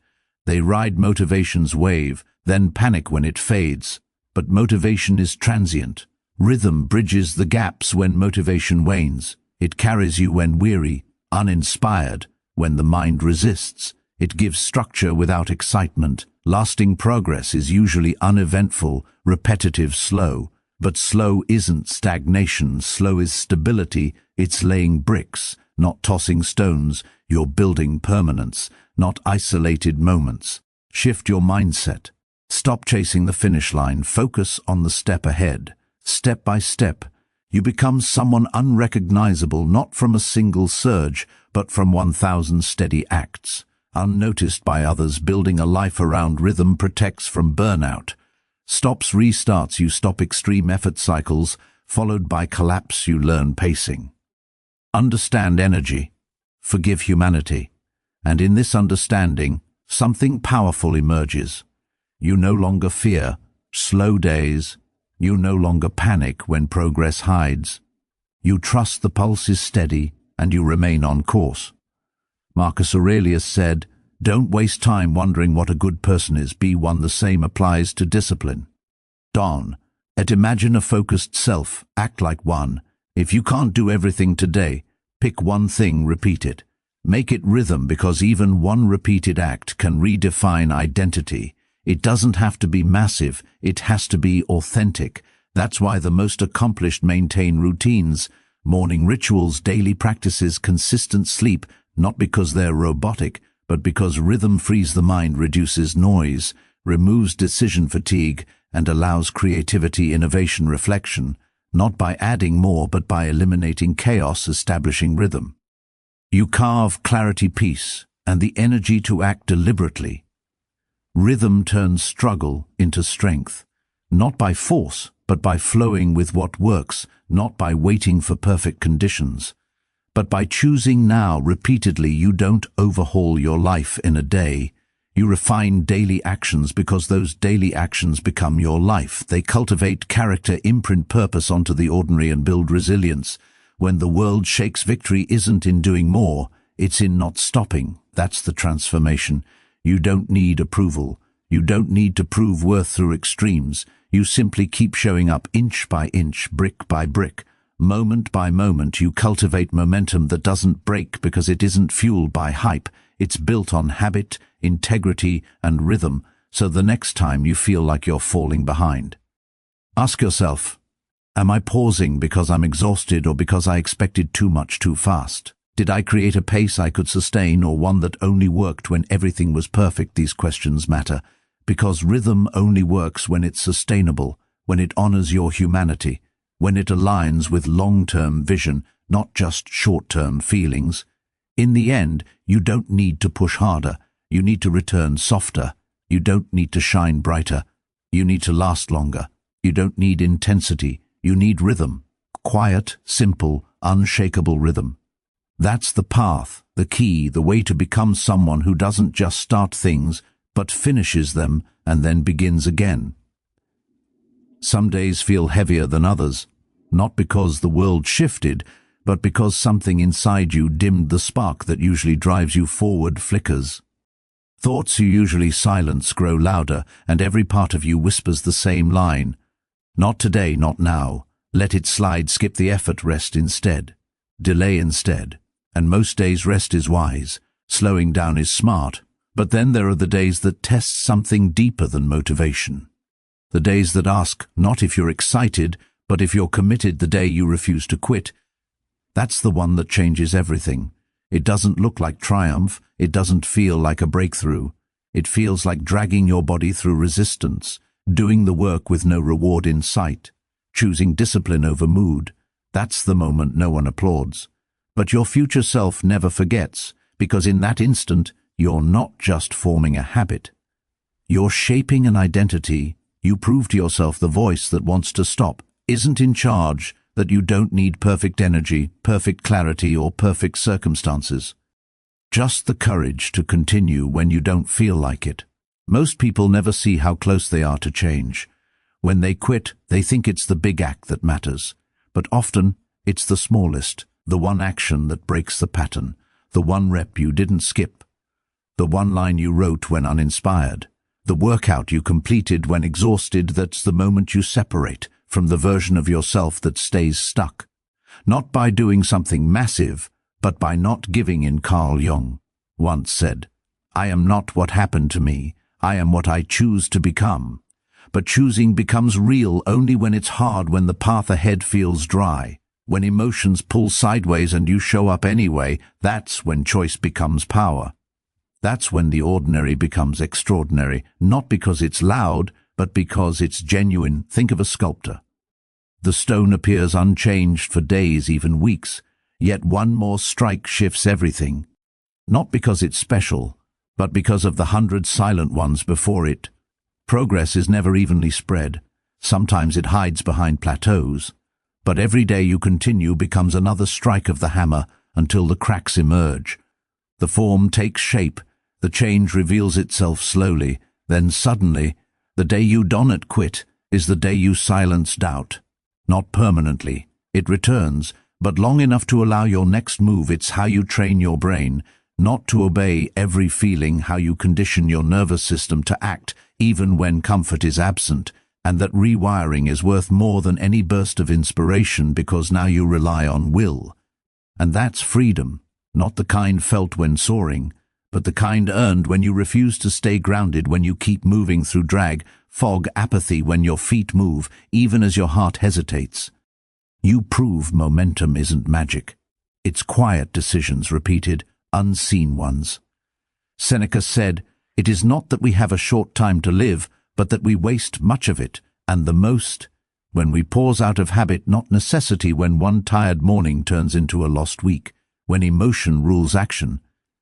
They ride motivation's wave, then panic when it fades. but motivation is transient. Rhythm bridges the gaps when motivation wanes. It carries you when weary, uninspired, when the mind resists. It gives structure without excitement. Lasting progress is usually uneventful, repetitive, slow. But slow isn't stagnation. Slow is stability. It's laying bricks, not tossing stones. You're building permanence, not isolated moments. Shift your mindset. Stop chasing the finish line. Focus on the step ahead. Step by step, you become someone unrecognizable, not from a single surge, but from 1,000 steady acts. Unnoticed by others, building a life around rhythm protects from burnout. Stops restarts, you stop extreme effort cycles, followed by collapse. You learn pacing. Understand energy. Forgive humanity. And in this understanding, something powerful emerges. You no longer fear slow days. You no longer panic when progress hides. You trust the pulse is steady and you remain on course. Marcus Aurelius said, "Don't waste time wondering what a good person is. Be one." The same applies to discipline. Don, imagine a focused self. Act like one. If you can't do everything today, pick one thing, repeat it. Make it rhythm, because even one repeated act can redefine identity. It doesn't have to be massive, it has to be authentic. That's why the most accomplished maintain routines, morning rituals, daily practices, consistent sleep, not because they're robotic, but because rhythm frees the mind, reduces noise, removes decision fatigue, and allows creativity, innovation, reflection, not by adding more, but by eliminating chaos, establishing rhythm. You carve clarity, peace, and the energy to act deliberately. Rhythm turns struggle into strength, not by force, but by flowing with what works, not by waiting for perfect conditions, but by choosing now repeatedly. You don't overhaul your life in a day. You refine daily actions, because those daily actions become your life. They cultivate character, imprint purpose onto the ordinary, and build resilience. When the world shakes, victory isn't in doing more, it's in not stopping. That's the transformation. You don't need approval. You don't need to prove worth through extremes. You simply keep showing up, inch by inch, brick by brick. Moment by moment, you cultivate momentum that doesn't break, because it isn't fueled by hype. It's built on habit, integrity, and rhythm, so the next time you feel like you're falling behind, ask yourself, am I pausing because I'm exhausted, or because I expected too much too fast? Did I create a pace I could sustain, or one that only worked when everything was perfect? These questions matter, because rhythm only works when it's sustainable, when it honors your humanity, when it aligns with long-term vision, not just short-term feelings. In the end, you don't need to push harder. You need to return softer. You don't need to shine brighter. You need to last longer. You don't need intensity. You need rhythm. Quiet, simple, unshakable rhythm. That's the path, the key, the way to become someone who doesn't just start things, but finishes them and then begins again. Some days feel heavier than others, not because the world shifted, but because something inside you dimmed. The spark that usually drives you forward flickers. Thoughts you usually silence grow louder, and every part of you whispers the same line. Not today, not now. Let it slide, skip the effort, rest instead. Delay instead. And most days rest is wise. Slowing down is smart. But then there are the days that test something deeper than motivation. The days that ask not if you're excited, but if you're committed. The day you refuse to quit. That's the one that changes everything. It doesn't look like triumph. It doesn't feel like a breakthrough. It feels like dragging your body through resistance, doing the work with no reward in sight, choosing discipline over mood. That's the moment no one applauds. But your future self never forgets, because in that instant, you're not just forming a habit. You're shaping an identity. You prove to yourself the voice that wants to stop isn't in charge, that you don't need perfect energy, perfect clarity, or perfect circumstances. Just the courage to continue when you don't feel like it. Most people never see how close they are to change. When they quit, they think it's the big act that matters. But often, it's the smallest, the one action that breaks the pattern, the one rep you didn't skip, the one line you wrote when uninspired, The workout you completed when exhausted, that's the moment you separate from the version of yourself that stays stuck. Not by doing something massive, but by not giving in. Carl Jung once said, "I am not what happened to me, I am what I choose to become." But choosing becomes real only when it's hard, when the path ahead feels dry, when emotions pull sideways and you show up anyway. That's when choice becomes power. That's when the ordinary becomes extraordinary, not because it's loud, but because it's genuine. Think of a sculptor. The stone appears unchanged for days, even weeks, yet one more strike shifts everything. Not because it's special, but because of the 100 silent ones before it. Progress is never evenly spread. Sometimes it hides behind plateaus. But every day you continue becomes another strike of the hammer until the cracks emerge. The form takes shape, the change reveals itself slowly, then suddenly, the day you don't quit is the day you silence doubt. Not permanently, it returns, but long enough to allow your next move. It's how you train your brain, not to obey every feeling, how you condition your nervous system to act even when comfort is absent, and that rewiring is worth more than any burst of inspiration because now you rely on will. And that's freedom, not the kind felt when soaring, but the kind earned when you refuse to stay grounded, when you keep moving through drag, fog, apathy, when your feet move, even as your heart hesitates. You prove momentum isn't magic. It's quiet decisions repeated, unseen ones. Seneca said, "It is not that we have a short time to live, but that we waste much of it, and the most, when we pause out of habit, not necessity, when one tired morning turns into a lost week, when emotion rules action.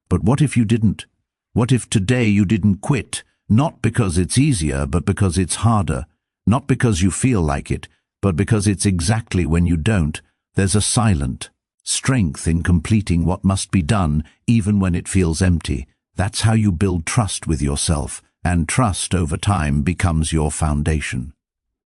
But what if you didn't? What if today you didn't quit? Not because it's easier, but because it's harder. Not because you feel like it, but because it's exactly when you don't. There's a silent strength in completing what must be done, even when it feels empty. That's how you build trust with yourself, and trust over time becomes your foundation.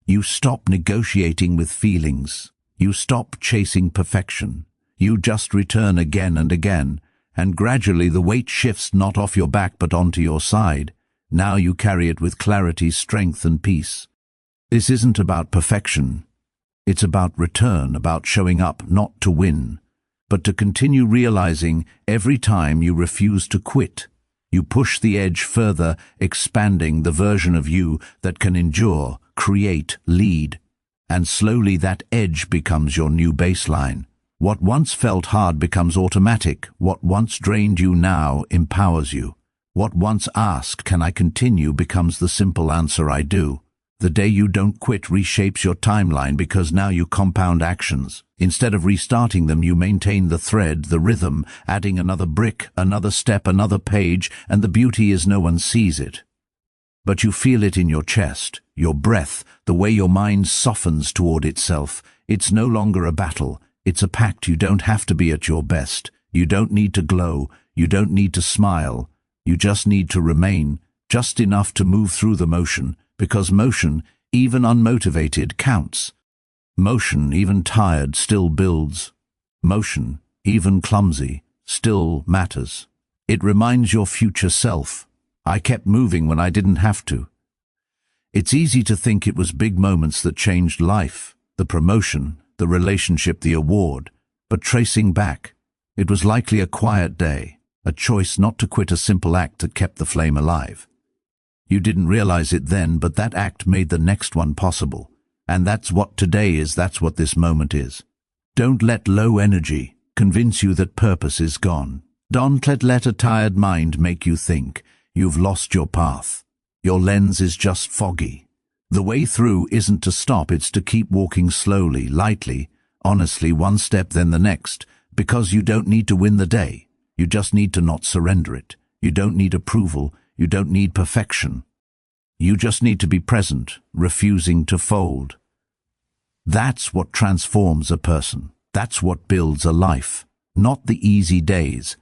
You stop negotiating with feelings. You stop chasing perfection. You just return again and again, and gradually the weight shifts not off your back but onto your side. Now you carry it with clarity, strength, and peace. This isn't about perfection. It's about return, about showing up not to win, but to continue, realizing every time you refuse to quit, you push the edge further, expanding the version of you that can endure, create, lead. And slowly that edge becomes your new baseline. What once felt hard becomes automatic. What once drained you now empowers you. What once asked, "Can I continue?" becomes the simple answer, "I do." The day you don't quit reshapes your timeline because now you compound actions. Instead of restarting them, you maintain the thread, the rhythm, adding another brick, another step, another page, and the beauty is no one sees it. But you feel it in your chest, your breath, the way your mind softens toward itself. It's no longer a battle. It's a pact. You don't have to be at your best. You don't need to glow. You don't need to smile. You just need to remain, just enough to move through the motion, because motion, even unmotivated, counts. Motion, even tired, still builds. Motion, even clumsy, still matters. It reminds your future self, "I kept moving when I didn't have to." It's easy to think it was big moments that changed life, the promotion, the relationship, the award. But tracing back, it was likely a quiet day, a choice not to quit, a simple act that kept the flame alive. You didn't realize it then, but that act made the next one possible. And that's what today is, that's what this moment is. Don't let low energy convince you that purpose is gone. Don't let a tired mind make you think you've lost your path. Your lens is just foggy. The way through isn't to stop, it's to keep walking slowly, lightly, honestly, one step then the next, because you don't need to win the day. You just need to not surrender it. You don't need approval. You don't need perfection. You just need to be present, refusing to fold. That's what transforms a person. That's what builds a life. Not the easy days,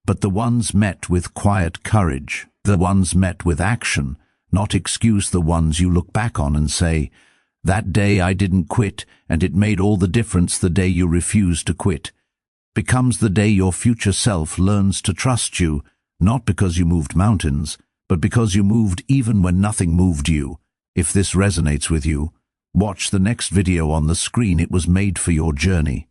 but the ones met with quiet courage, the ones met with action, not excuse, the ones you look back on and say, "That day I didn't quit, and it made all the difference." The day you refuse to quit becomes the day your future self learns to trust you, not because you moved mountains, but because you moved even when nothing moved you. If this resonates with you, watch the next video on the screen. It was made for your journey.